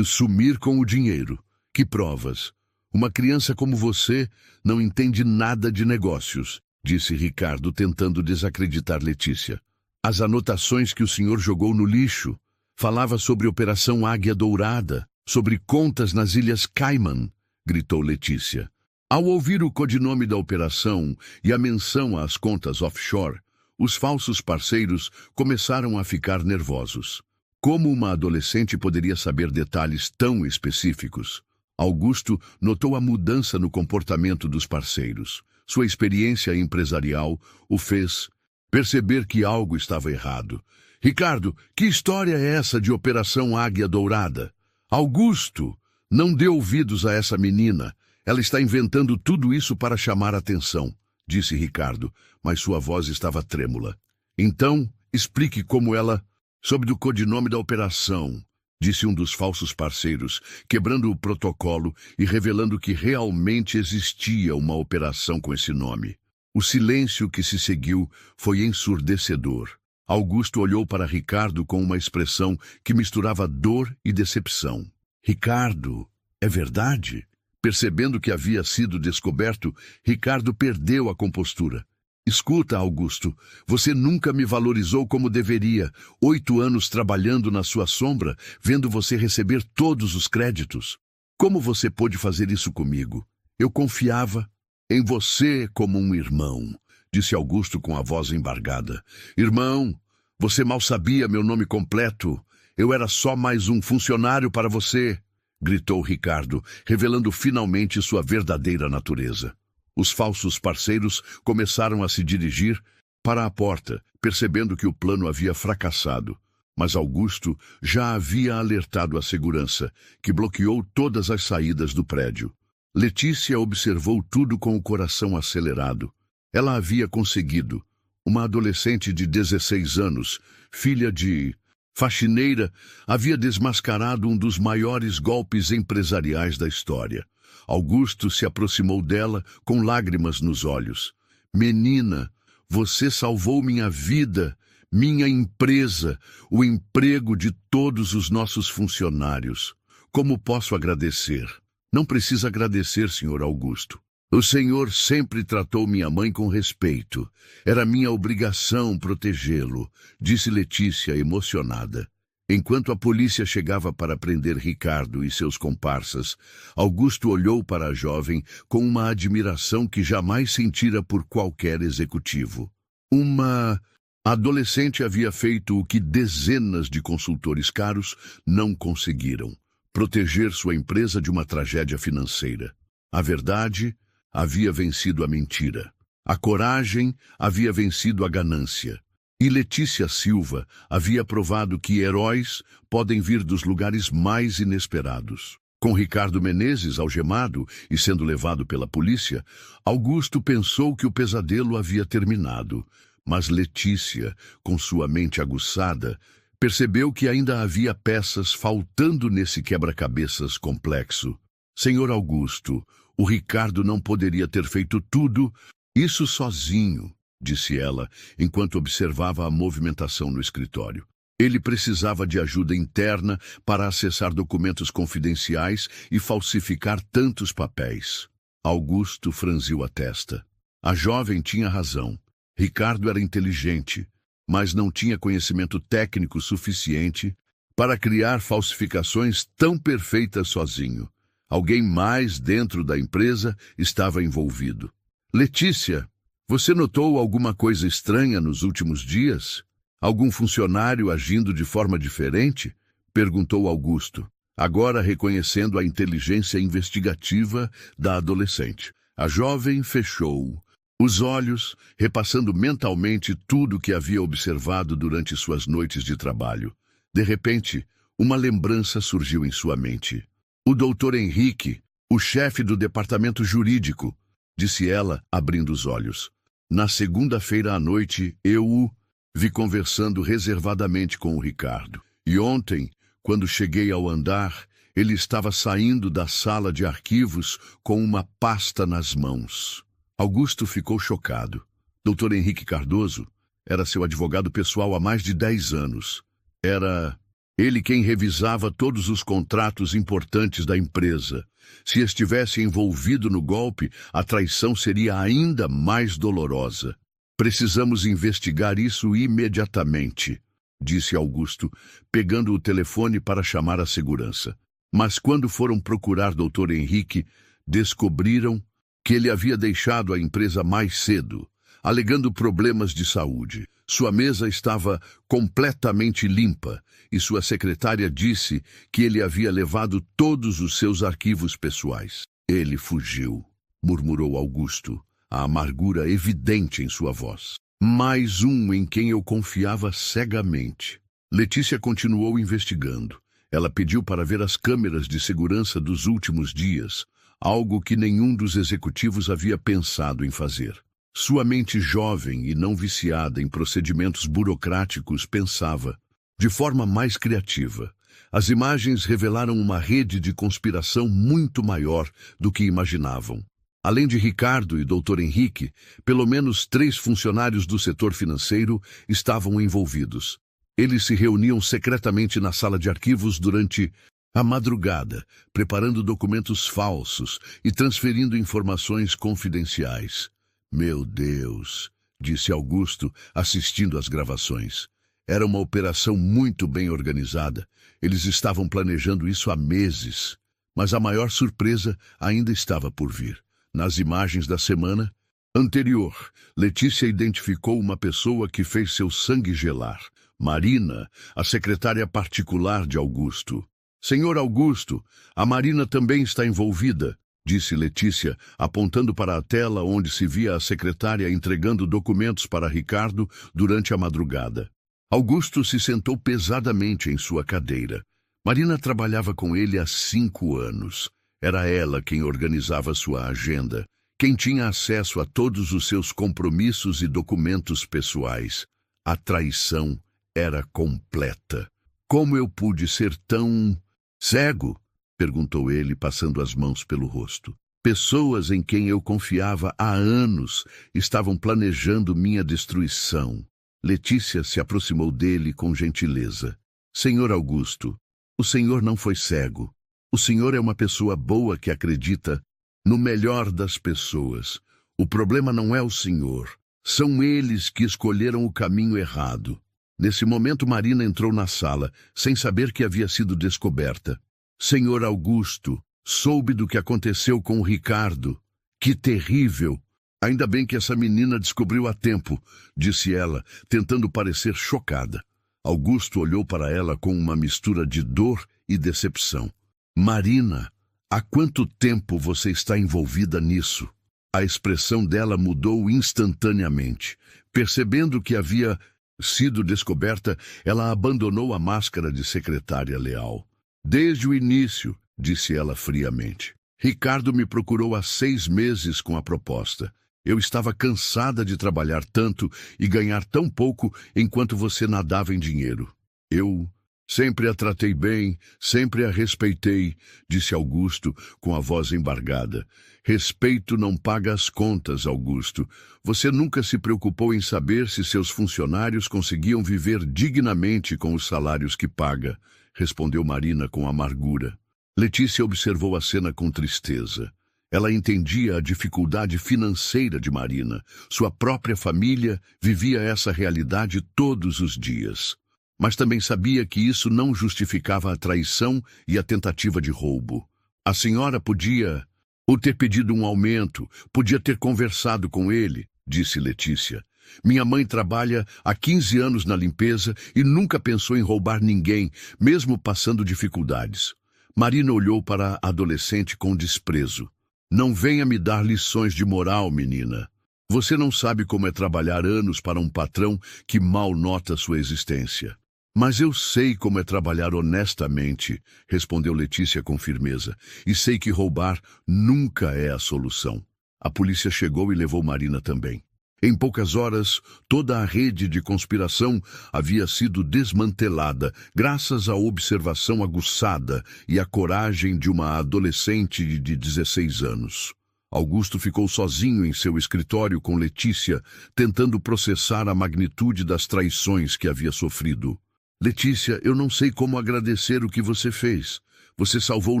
sumir com o dinheiro. Que provas? Uma criança como você não entende nada de negócios, disse Ricardo, tentando desacreditar Letícia. As anotações que o senhor jogou no lixo falava sobre Operação Águia Dourada, sobre contas nas Ilhas Cayman, gritou Letícia. Ao ouvir o codinome da operação e a menção às contas offshore, Os falsos parceiros começaram a ficar nervosos. Como uma adolescente poderia saber detalhes tão específicos? Augusto notou a mudança no comportamento dos parceiros. Sua experiência empresarial o fez perceber que algo estava errado. Ricardo, que história é essa de Operação Águia Dourada? Augusto, não dê ouvidos a essa menina. Ela está inventando tudo isso para chamar atenção, disse Ricardo, mas sua voz estava trêmula. Então, explique como ela... Sob o codinome da operação, disse um dos falsos parceiros, quebrando o protocolo e revelando que realmente existia uma operação com esse nome. O silêncio que se seguiu foi ensurdecedor. Augusto olhou para Ricardo com uma expressão que misturava dor e decepção. Ricardo, é verdade? Percebendo que havia sido descoberto, Ricardo perdeu a compostura. Escuta, Augusto, você nunca me valorizou como deveria. 8 anos trabalhando na sua sombra, vendo você receber todos os créditos. Como você pôde fazer isso comigo? Eu confiava em você como um irmão, disse Augusto com a voz embargada. Irmão, você mal sabia meu nome completo. Eu era só mais um funcionário para você, gritou Ricardo, revelando finalmente sua verdadeira natureza. Os falsos parceiros começaram a se dirigir para a porta, percebendo que o plano havia fracassado. Mas Augusto já havia alertado a segurança, que bloqueou todas as saídas do prédio. Letícia observou tudo com o coração acelerado. Ela havia conseguido. Uma adolescente de 16 anos, filha de faxineira, havia desmascarado um dos maiores golpes empresariais da história. Augusto se aproximou dela com lágrimas nos olhos. Menina, você salvou minha vida, minha empresa, o emprego de todos os nossos funcionários. Como posso agradecer? Não precisa agradecer, Sr. Augusto. O senhor sempre tratou minha mãe com respeito. Era minha obrigação protegê-lo, disse Letícia, emocionada. Enquanto a polícia chegava para prender Ricardo e seus comparsas, Augusto olhou para a jovem com uma admiração que jamais sentira por qualquer executivo. Uma adolescente havia feito o que dezenas de consultores caros não conseguiram: proteger sua empresa de uma tragédia financeira. A verdade havia vencido a mentira. A coragem havia vencido a ganância. E Letícia Silva havia provado que heróis podem vir dos lugares mais inesperados. Com Ricardo Menezes algemado e sendo levado pela polícia, Augusto pensou que o pesadelo havia terminado. Mas Letícia, com sua mente aguçada, percebeu que ainda havia peças faltando nesse quebra-cabeças complexo. Senhor Augusto, o Ricardo não poderia ter feito tudo isso sozinho, disse ela, enquanto observava a movimentação no escritório. Ele precisava de ajuda interna para acessar documentos confidenciais e falsificar tantos papéis. Augusto franziu a testa. A jovem tinha razão. Ricardo era inteligente, mas não tinha conhecimento técnico suficiente para criar falsificações tão perfeitas sozinho. Alguém mais dentro da empresa estava envolvido. Letícia, você notou alguma coisa estranha nos últimos dias? Algum funcionário agindo de forma diferente? Perguntou Augusto, agora reconhecendo a inteligência investigativa da adolescente. A jovem fechou os olhos, repassando mentalmente tudo o que havia observado durante suas noites de trabalho. De repente, uma lembrança surgiu em sua mente. O Dr. Henrique, o chefe do departamento jurídico, disse ela, abrindo os olhos. Na segunda-feira à noite, eu o vi conversando reservadamente com o Ricardo. E ontem, quando cheguei ao andar, ele estava saindo da sala de arquivos com uma pasta nas mãos. Augusto ficou chocado. Dr. Henrique Cardoso era seu advogado pessoal há mais de 10 anos. Era ele quem revisava todos os contratos importantes da empresa. Se estivesse envolvido no golpe, a traição seria ainda mais dolorosa. Precisamos investigar isso imediatamente, disse Augusto, pegando o telefone para chamar a segurança. Mas quando foram procurar Dr. Henrique, descobriram que ele havia deixado a empresa mais cedo. alegando problemas de saúde. Sua mesa estava completamente limpa e sua secretária disse que ele havia levado todos os seus arquivos pessoais. Ele fugiu, murmurou Augusto, a amargura evidente em sua voz. Mais um em quem eu confiava cegamente. Letícia continuou investigando. Ela pediu para ver as câmeras de segurança dos últimos dias, algo que nenhum dos executivos havia pensado em fazer. Sua mente jovem e não viciada em procedimentos burocráticos pensava, de forma mais criativa. As imagens revelaram uma rede de conspiração muito maior do que imaginavam. Além de Ricardo e Dr. Henrique, pelo menos 3 funcionários do setor financeiro estavam envolvidos. Eles se reuniam secretamente na sala de arquivos durante a madrugada, preparando documentos falsos e transferindo informações confidenciais. Meu Deus, disse Augusto, assistindo às gravações. Era uma operação muito bem organizada. Eles estavam planejando isso há meses. Mas a maior surpresa ainda estava por vir. Nas imagens da semana anterior, Letícia identificou uma pessoa que fez seu sangue gelar. Marina, a secretária particular de Augusto. Senhor Augusto, a Marina também está envolvida, disse Letícia, apontando para a tela onde se via a secretária entregando documentos para Ricardo durante a madrugada. Augusto se sentou pesadamente em sua cadeira. Marina trabalhava com ele há 5 anos. Era ela quem organizava sua agenda, quem tinha acesso a todos os seus compromissos e documentos pessoais. A traição era completa. Como eu pude ser tão cego? Perguntou ele, passando as mãos pelo rosto. Pessoas em quem eu confiava há anos estavam planejando minha destruição. Letícia se aproximou dele com gentileza. Senhor Augusto, o senhor não foi cego. O senhor é uma pessoa boa que acredita no melhor das pessoas. O problema não é o senhor. São eles que escolheram o caminho errado. Nesse momento, Marina entrou na sala, sem saber que havia sido descoberta. Senhor Augusto, soube do que aconteceu com o Ricardo. Que terrível! Ainda bem que essa menina descobriu a tempo, disse ela, tentando parecer chocada. Augusto olhou para ela com uma mistura de dor e decepção. Marina, há quanto tempo você está envolvida nisso? A expressão dela mudou instantaneamente. Percebendo que havia sido descoberta, ela abandonou a máscara de secretária leal. Desde o início, disse ela friamente. Ricardo me procurou há 6 meses com a proposta. Eu estava cansada de trabalhar tanto e ganhar tão pouco enquanto você nadava em dinheiro. Eu sempre a tratei bem, sempre a respeitei, disse Augusto com a voz embargada. Respeito não paga as contas, Augusto. Você nunca se preocupou em saber se seus funcionários conseguiam viver dignamente com os salários que paga, respondeu Marina com amargura. Letícia observou a cena com tristeza. Ela entendia a dificuldade financeira de Marina. Sua própria família vivia essa realidade todos os dias. Mas também sabia que isso não justificava a traição e a tentativa de roubo. A senhora podia ou ter pedido um aumento, podia ter conversado com ele, disse Letícia. Minha mãe trabalha há 15 anos na limpeza e nunca pensou em roubar ninguém, mesmo passando dificuldades. Marina olhou para a adolescente com desprezo. Não venha me dar lições de moral, menina. Você não sabe como é trabalhar anos para um patrão que mal nota sua existência. Mas eu sei como é trabalhar honestamente, respondeu Letícia com firmeza, e sei que roubar nunca é a solução. A polícia chegou e levou Marina também. Em poucas horas, toda a rede de conspiração havia sido desmantelada, graças à observação aguçada e à coragem de uma adolescente de 16 anos. Augusto ficou sozinho em seu escritório com Letícia, tentando processar a magnitude das traições que havia sofrido. Letícia, eu não sei como agradecer o que você fez. Você salvou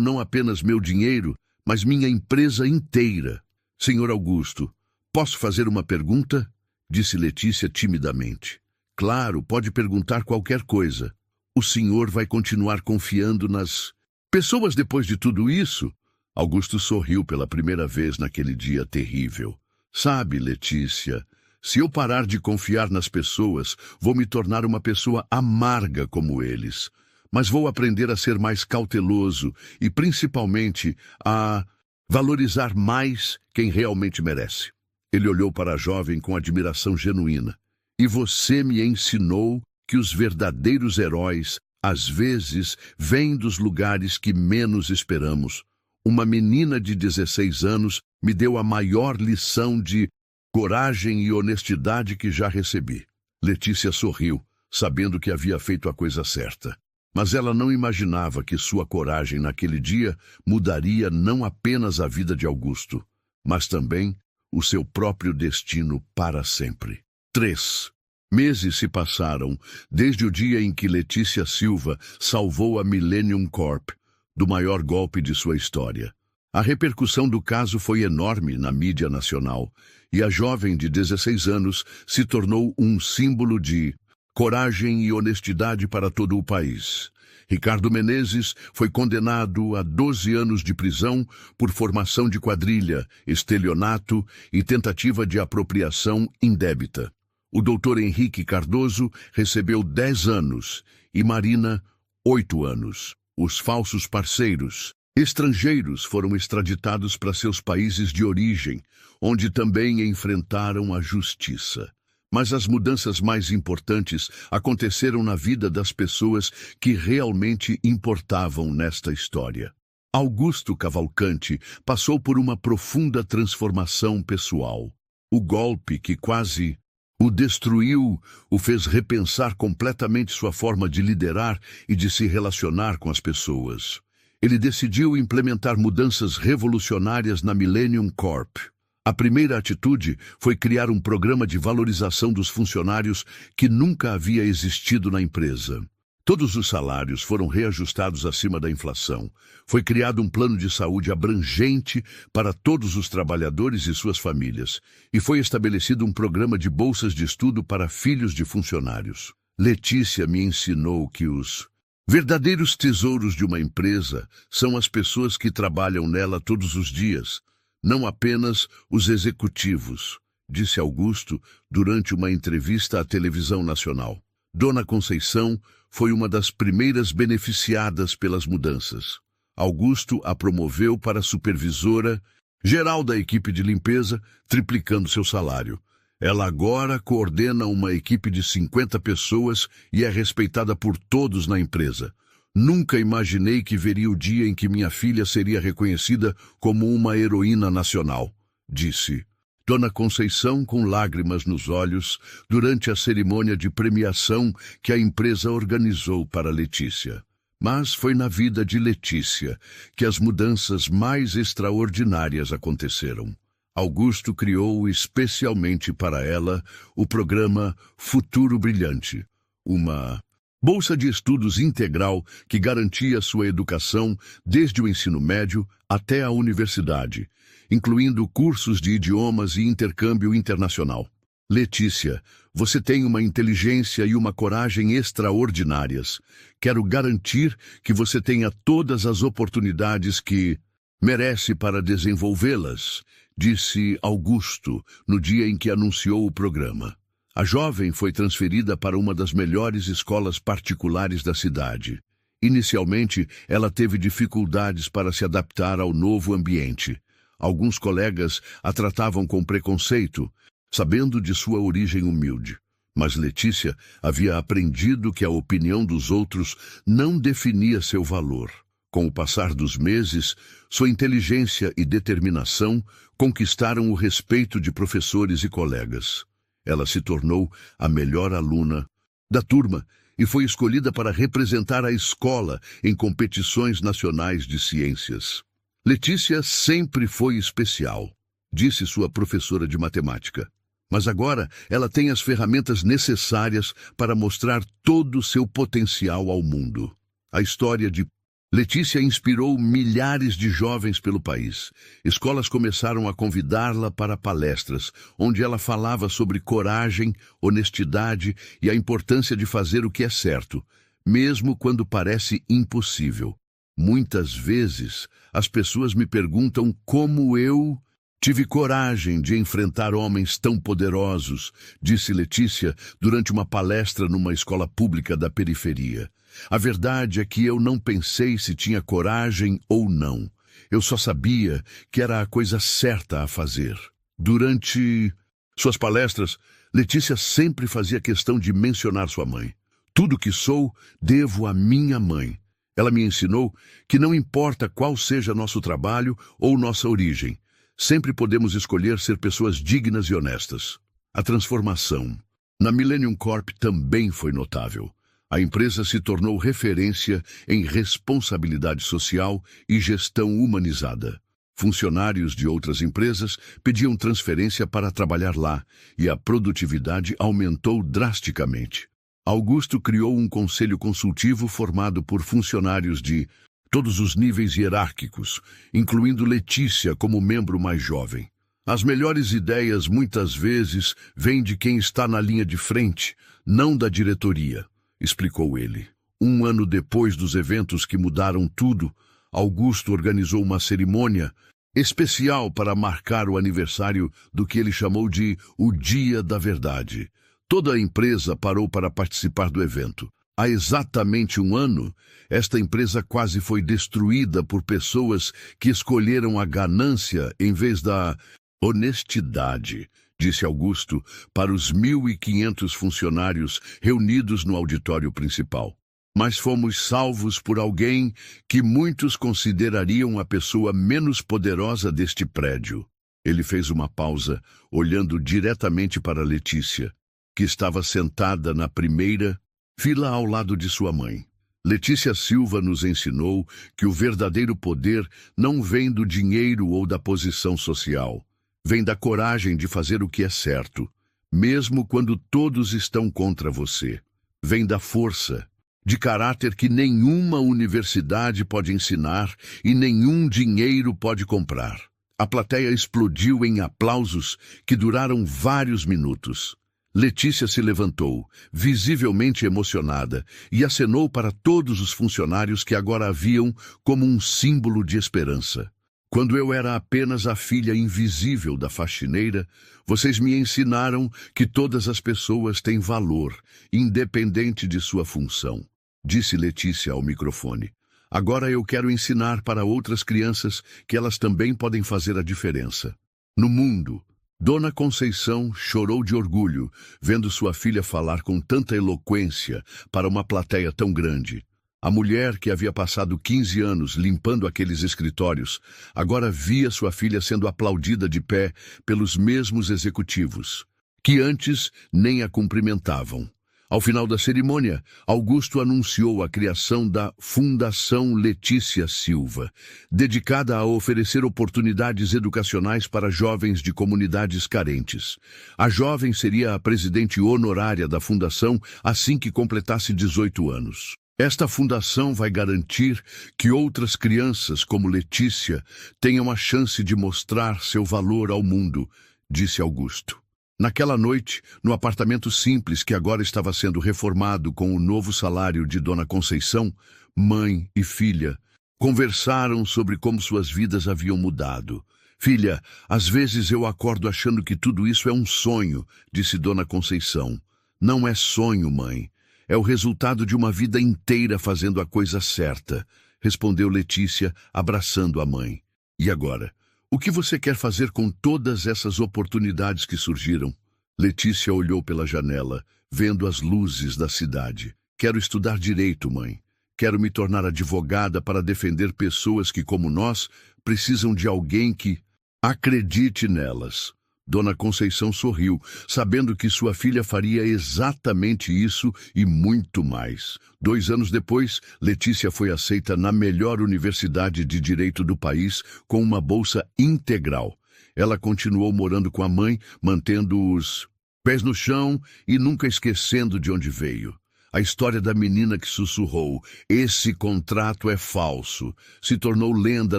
não apenas meu dinheiro, mas minha empresa inteira. Senhor Augusto, posso fazer uma pergunta? Disse Letícia timidamente. Claro, pode perguntar qualquer coisa. O senhor vai continuar confiando nas pessoas depois de tudo isso? Augusto sorriu pela primeira vez naquele dia terrível. Sabe, Letícia, Se eu parar de confiar nas pessoas, vou me tornar uma pessoa amarga como eles. Mas vou aprender a ser mais cauteloso e, principalmente, a valorizar mais quem realmente merece. Ele olhou para a jovem com admiração genuína. E você me ensinou que os verdadeiros heróis, às vezes, vêm dos lugares que menos esperamos. Uma menina de 16 anos me deu a maior lição de coragem e honestidade que já recebi. Letícia sorriu, sabendo que havia feito a coisa certa. Mas ela não imaginava que sua coragem naquele dia mudaria não apenas a vida de Augusto, mas também o seu próprio destino para sempre. 3 meses se passaram desde o dia em que Letícia Silva salvou a Millennium Corp do maior golpe de sua história. A repercussão do caso foi enorme na mídia nacional e a jovem de 16 anos se tornou um símbolo de coragem e honestidade para todo o país. Ricardo Menezes foi condenado a 12 anos de prisão por formação de quadrilha, estelionato e tentativa de apropriação indébita. O doutor Henrique Cardoso recebeu 10 anos e Marina, 8 anos. Os falsos parceiros estrangeiros foram extraditados para seus países de origem, onde também enfrentaram a justiça. Mas as mudanças mais importantes aconteceram na vida das pessoas que realmente importavam nesta história. Augusto Cavalcante passou por uma profunda transformação pessoal. O golpe que quase o destruiu o fez repensar completamente sua forma de liderar e de se relacionar com as pessoas. Ele decidiu implementar mudanças revolucionárias na Millennium Corp. A primeira atitude foi criar um programa de valorização dos funcionários que nunca havia existido na empresa. Todos os salários foram reajustados acima da inflação. Foi criado um plano de saúde abrangente para todos os trabalhadores e suas famílias. E foi estabelecido um programa de bolsas de estudo para filhos de funcionários. Letícia me ensinou que os verdadeiros tesouros de uma empresa são as pessoas que trabalham nela todos os dias, não apenas os executivos, disse Augusto durante uma entrevista à televisão nacional. Dona Conceição foi uma das primeiras beneficiadas pelas mudanças. Augusto a promoveu para supervisora geral da equipe de limpeza, triplicando seu salário. Ela agora coordena uma equipe de 50 pessoas e é respeitada por todos na empresa. Nunca imaginei que veria o dia em que minha filha seria reconhecida como uma heroína nacional, disse Dona Conceição com lágrimas nos olhos durante a cerimônia de premiação que a empresa organizou para Letícia. Mas foi na vida de Letícia que as mudanças mais extraordinárias aconteceram. Augusto criou especialmente para ela o programa Futuro Brilhante, uma bolsa de estudos integral que garantia sua educação desde o ensino médio até a universidade, incluindo cursos de idiomas e intercâmbio internacional. Letícia, você tem uma inteligência e uma coragem extraordinárias. Quero garantir que você tenha todas as oportunidades que merece para desenvolvê-las, disse Augusto no dia em que anunciou o programa. A jovem foi transferida para uma das melhores escolas particulares da cidade. Inicialmente, ela teve dificuldades para se adaptar ao novo ambiente. Alguns colegas a tratavam com preconceito, sabendo de sua origem humilde. Mas Letícia havia aprendido que a opinião dos outros não definia seu valor. Com o passar dos meses, sua inteligência e determinação conquistaram o respeito de professores e colegas. Ela se tornou a melhor aluna da turma e foi escolhida para representar a escola em competições nacionais de ciências. Letícia sempre foi especial, disse sua professora de matemática. Mas agora ela tem as ferramentas necessárias para mostrar todo o seu potencial ao mundo. A história de Letícia inspirou milhares de jovens pelo país. Escolas começaram a convidá-la para palestras, onde ela falava sobre coragem, honestidade e a importância de fazer o que é certo, mesmo quando parece impossível. Muitas vezes, as pessoas me perguntam como eu Tive coragem de enfrentar homens tão poderosos, disse Letícia durante uma palestra numa escola pública da periferia. A verdade é que eu não pensei se tinha coragem ou não. Eu só sabia que era a coisa certa a fazer. Durante suas palestras, Letícia sempre fazia questão de mencionar sua mãe. Tudo que sou, devo à minha mãe. Ela me ensinou que não importa qual seja nosso trabalho ou nossa origem, sempre podemos escolher ser pessoas dignas e honestas. A transformação na Millennium Corp também foi notável. A empresa se tornou referência em responsabilidade social e gestão humanizada. Funcionários de outras empresas pediam transferência para trabalhar lá e a produtividade aumentou drasticamente. Augusto criou um conselho consultivo formado por funcionários de todos os níveis hierárquicos, incluindo Letícia como membro mais jovem. As melhores ideias muitas vezes vêm de quem está na linha de frente, não da diretoria, explicou ele. Um ano depois dos eventos que mudaram tudo, Augusto organizou uma cerimônia especial para marcar o aniversário do que ele chamou de o Dia da Verdade. Toda a empresa parou para participar do evento. Há exatamente um ano, esta empresa quase foi destruída por pessoas que escolheram a ganância em vez da honestidade, disse Augusto para os 1.500 funcionários reunidos no auditório principal. Mas fomos salvos por alguém que muitos considerariam a pessoa menos poderosa deste prédio. Ele fez uma pausa, olhando diretamente para Letícia, que estava sentada na primeira fila ao lado de sua mãe. Letícia Silva nos ensinou que o verdadeiro poder não vem do dinheiro ou da posição social. Vem da coragem de fazer o que é certo, mesmo quando todos estão contra você. Vem da força de caráter que nenhuma universidade pode ensinar e nenhum dinheiro pode comprar. A plateia explodiu em aplausos que duraram vários minutos. Letícia se levantou, visivelmente emocionada, e acenou para todos os funcionários que agora a viam como um símbolo de esperança. Quando eu era apenas a filha invisível da faxineira, vocês me ensinaram que todas as pessoas têm valor, independente de sua função, disse Letícia ao microfone. Agora eu quero ensinar para outras crianças que elas também podem fazer a diferença. No mundo, Dona Conceição chorou de orgulho, vendo sua filha falar com tanta eloquência para uma plateia tão grande. A mulher que havia passado 15 anos limpando aqueles escritórios, agora via sua filha sendo aplaudida de pé pelos mesmos executivos, que antes nem a cumprimentavam. Ao final da cerimônia, Augusto anunciou a criação da Fundação Letícia Silva, dedicada a oferecer oportunidades educacionais para jovens de comunidades carentes. A jovem seria a presidente honorária da fundação assim que completasse 18 anos. Esta fundação vai garantir que outras crianças como Letícia tenham a chance de mostrar seu valor ao mundo, disse Augusto. Naquela noite, no apartamento simples que agora estava sendo reformado com o novo salário de Dona Conceição, mãe e filha conversaram sobre como suas vidas haviam mudado. Filha, às vezes eu acordo achando que tudo isso é um sonho, disse Dona Conceição. Não é sonho, mãe. É o resultado de uma vida inteira fazendo a coisa certa, respondeu Letícia, abraçando a mãe. E agora? O que você quer fazer com todas essas oportunidades que surgiram? Letícia olhou pela janela, vendo as luzes da cidade. Quero estudar direito, mãe. Quero me tornar advogada para defender pessoas que, como nós, precisam de alguém que acredite nelas. Dona Conceição sorriu, sabendo que sua filha faria exatamente isso e muito mais. 2 anos depois, Letícia foi aceita na melhor universidade de direito do país com uma bolsa integral. Ela continuou morando com a mãe, mantendo os pés no chão e nunca esquecendo de onde veio. A história da menina que sussurrou, "Esse contrato é falso", se tornou lenda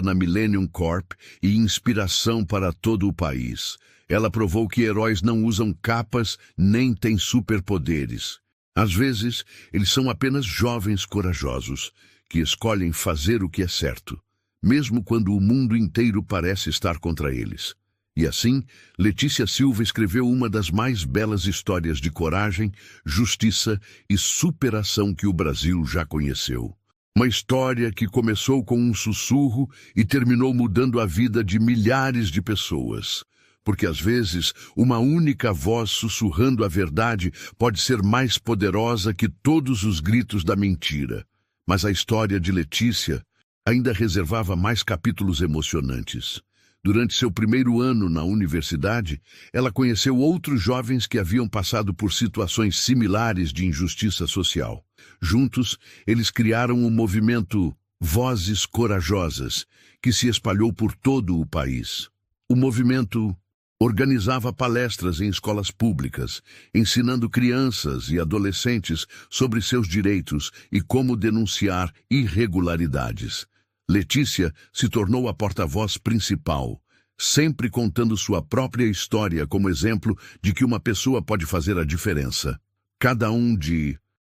na Millennium Corp e inspiração para todo o país. Ela provou que heróis não usam capas nem têm superpoderes. Às vezes, eles são apenas jovens corajosos que escolhem fazer o que é certo, mesmo quando o mundo inteiro parece estar contra eles. E assim, Letícia Silva escreveu uma das mais belas histórias de coragem, justiça e superação que o Brasil já conheceu. Uma história que começou com um sussurro e terminou mudando a vida de milhares de pessoas. Porque às vezes, uma única voz sussurrando a verdade pode ser mais poderosa que todos os gritos da mentira. Mas a história de Letícia ainda reservava mais capítulos emocionantes. Durante seu primeiro ano na universidade, ela conheceu outros jovens que haviam passado por situações similares de injustiça social. Juntos, eles criaram o movimento Vozes Corajosas, que se espalhou por todo o país. O movimento organizava palestras em escolas públicas, ensinando crianças e adolescentes sobre seus direitos e como denunciar irregularidades. Letícia se tornou a porta-voz principal, sempre contando sua própria história como exemplo de que uma pessoa pode fazer a diferença.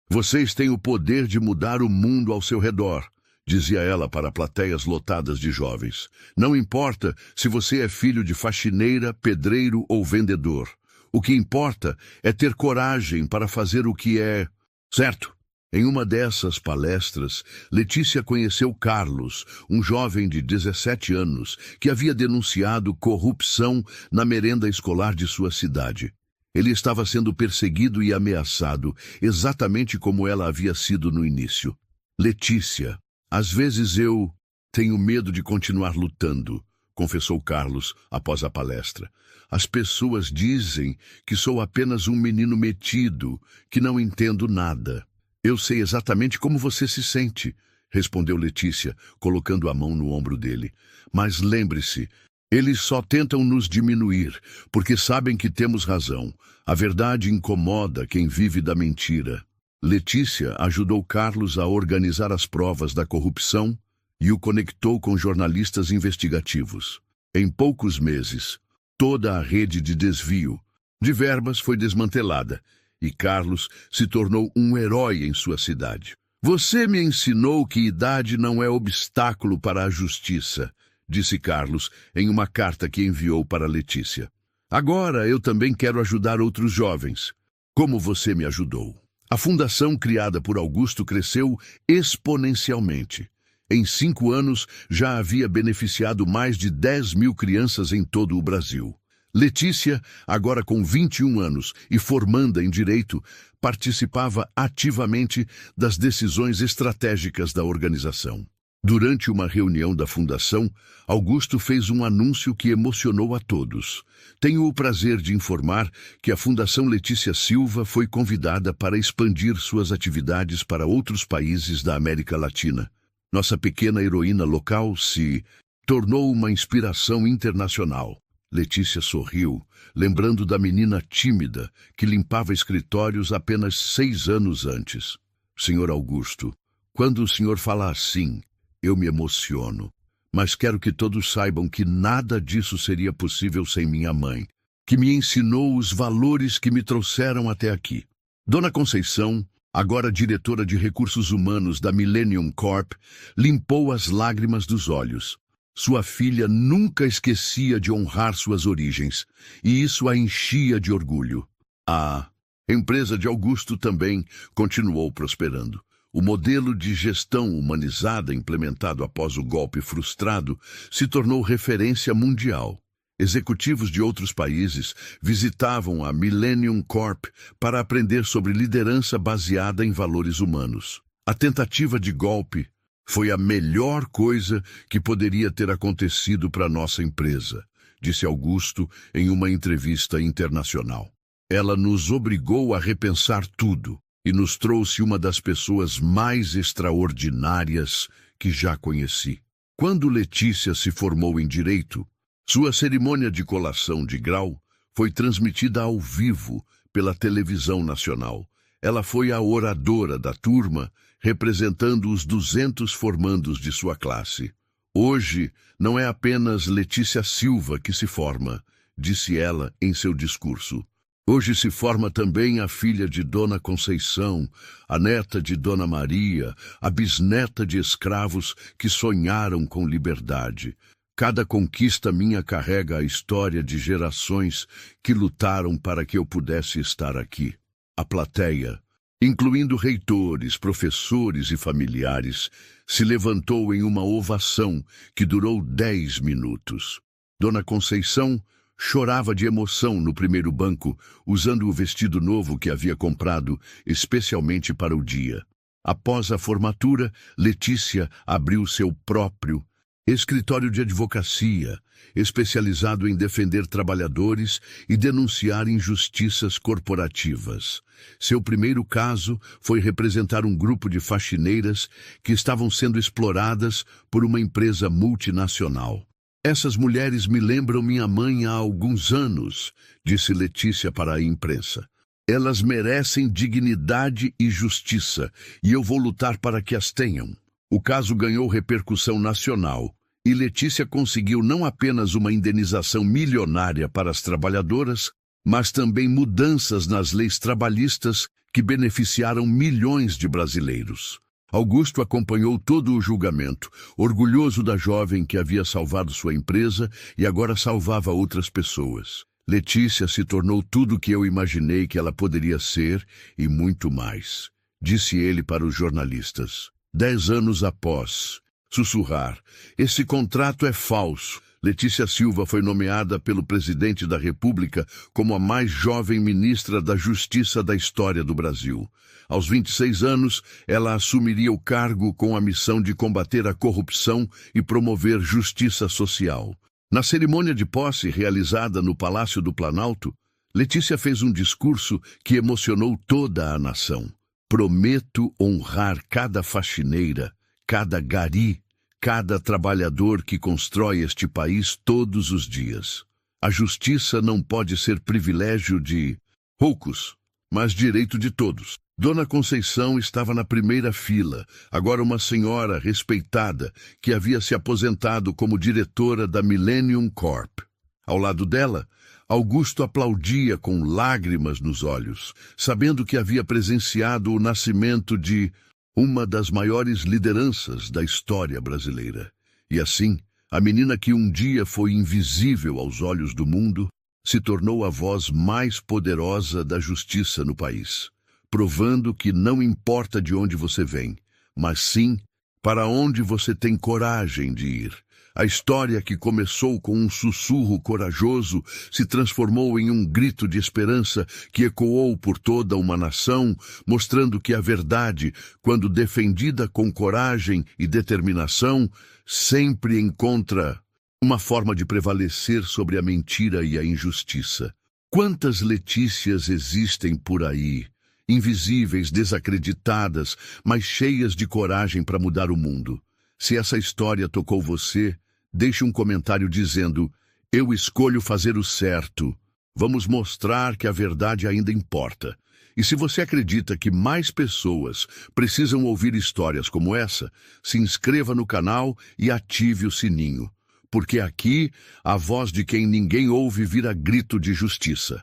Vocês têm o poder de mudar o mundo ao seu redor, dizia ela para plateias lotadas de jovens. Não importa se você é filho de faxineira, pedreiro ou vendedor. O que importa é ter coragem para fazer o que é certo. Em uma dessas palestras, Letícia conheceu Carlos, um jovem de 17 anos, que havia denunciado corrupção na merenda escolar de sua cidade. Ele estava sendo perseguido e ameaçado, exatamente como ela havia sido no início. Letícia, às vezes eu tenho medo de continuar lutando, confessou Carlos após a palestra. As pessoas dizem que sou apenas um menino metido, que não entendo nada. Eu sei exatamente como você se sente, respondeu Letícia, colocando a mão no ombro dele. Mas lembre-se, eles só tentam nos diminuir, porque sabem que temos razão. A verdade incomoda quem vive da mentira. Letícia ajudou Carlos a organizar as provas da corrupção e o conectou com jornalistas investigativos. Em poucos meses, toda a rede de desvio de verbas foi desmantelada e Carlos se tornou um herói em sua cidade. Você me ensinou que idade não é obstáculo para a justiça, disse Carlos em uma carta que enviou para Letícia. Agora eu também quero ajudar outros jovens, como você me ajudou. A fundação criada por Augusto cresceu exponencialmente. Em 5 anos, já havia beneficiado mais de 10.000 crianças em todo o Brasil. Letícia, agora com 21 anos e formanda em Direito, participava ativamente das decisões estratégicas da organização. Durante uma reunião da Fundação, Augusto fez um anúncio que emocionou a todos. Tenho o prazer de informar que a Fundação Letícia Silva foi convidada para expandir suas atividades para outros países da América Latina. Nossa pequena heroína local se tornou uma inspiração internacional. Letícia sorriu, lembrando da menina tímida que limpava escritórios apenas 6 anos antes. Senhor Augusto, quando o senhor fala assim, eu me emociono. Mas quero que todos saibam que nada disso seria possível sem minha mãe, que me ensinou os valores que me trouxeram até aqui. Dona Conceição, agora diretora de recursos humanos da Millennium Corp, limpou as lágrimas dos olhos. Sua filha nunca esquecia de honrar suas origens, e isso a enchia de orgulho. A empresa de Augusto também continuou prosperando. O modelo de gestão humanizada implementado após o golpe frustrado se tornou referência mundial. Executivos de outros países visitavam a Millennium Corp para aprender sobre liderança baseada em valores humanos. A tentativa de golpe foi a melhor coisa que poderia ter acontecido para nossa empresa, disse Augusto em uma entrevista internacional. Ela nos obrigou a repensar tudo e nos trouxe uma das pessoas mais extraordinárias que já conheci. Quando Letícia se formou em Direito, sua cerimônia de colação de grau foi transmitida ao vivo pela televisão nacional. Ela foi a oradora da turma, representando os 200 formandos de sua classe. Hoje, não é apenas Letícia Silva que se forma, disse ela em seu discurso. Hoje se forma também a filha de Dona Conceição, a neta de Dona Maria, a bisneta de escravos que sonharam com liberdade. Cada conquista minha carrega a história de gerações que lutaram para que eu pudesse estar aqui. A plateia, incluindo reitores, professores e familiares, se levantou em uma ovação que durou 10 minutos. Dona Conceição chorava de emoção no primeiro banco, usando o vestido novo que havia comprado especialmente para o dia. Após a formatura, Letícia abriu seu próprio escritório de advocacia, especializado em defender trabalhadores e denunciar injustiças corporativas. Seu primeiro caso foi representar um grupo de faxineiras que estavam sendo exploradas por uma empresa multinacional. Essas mulheres me lembram minha mãe há alguns anos, disse Letícia para a imprensa. Elas merecem dignidade e justiça, e eu vou lutar para que as tenham. O caso ganhou repercussão nacional e Letícia conseguiu não apenas uma indenização milionária para as trabalhadoras, mas também mudanças nas leis trabalhistas que beneficiaram milhões de brasileiros. Augusto acompanhou todo o julgamento, orgulhoso da jovem que havia salvado sua empresa e agora salvava outras pessoas. Letícia se tornou tudo o que eu imaginei que ela poderia ser e muito mais, disse ele para os jornalistas. 10 anos após sussurrar, esse contrato é falso. Letícia Silva foi nomeada pelo presidente da República como a mais jovem ministra da Justiça da história do Brasil. Aos 26 anos, ela assumiria o cargo com a missão de combater a corrupção e promover justiça social. Na cerimônia de posse realizada no Palácio do Planalto, Letícia fez um discurso que emocionou toda a nação. Prometo honrar cada faxineira, cada gari, cada trabalhador que constrói este país todos os dias. A justiça não pode ser privilégio de poucos, mas direito de todos. Dona Conceição estava na primeira fila, agora uma senhora respeitada que havia se aposentado como diretora da Millennium Corp. Ao lado dela, Augusto aplaudia com lágrimas nos olhos, sabendo que havia presenciado o nascimento de uma das maiores lideranças da história brasileira. E assim, a menina que um dia foi invisível aos olhos do mundo, se tornou a voz mais poderosa da justiça no país, provando que não importa de onde você vem, mas sim para onde você tem coragem de ir. A história que começou com um sussurro corajoso se transformou em um grito de esperança que ecoou por toda uma nação, mostrando que a verdade, quando defendida com coragem e determinação, sempre encontra uma forma de prevalecer sobre a mentira e a injustiça. Quantas Letícias existem por aí, invisíveis, desacreditadas, mas cheias de coragem para mudar o mundo? Se essa história tocou você, deixe um comentário dizendo: eu escolho fazer o certo. Vamos mostrar que a verdade ainda importa. E se você acredita que mais pessoas precisam ouvir histórias como essa, se inscreva no canal e ative o sininho, porque aqui a voz de quem ninguém ouve vira grito de justiça.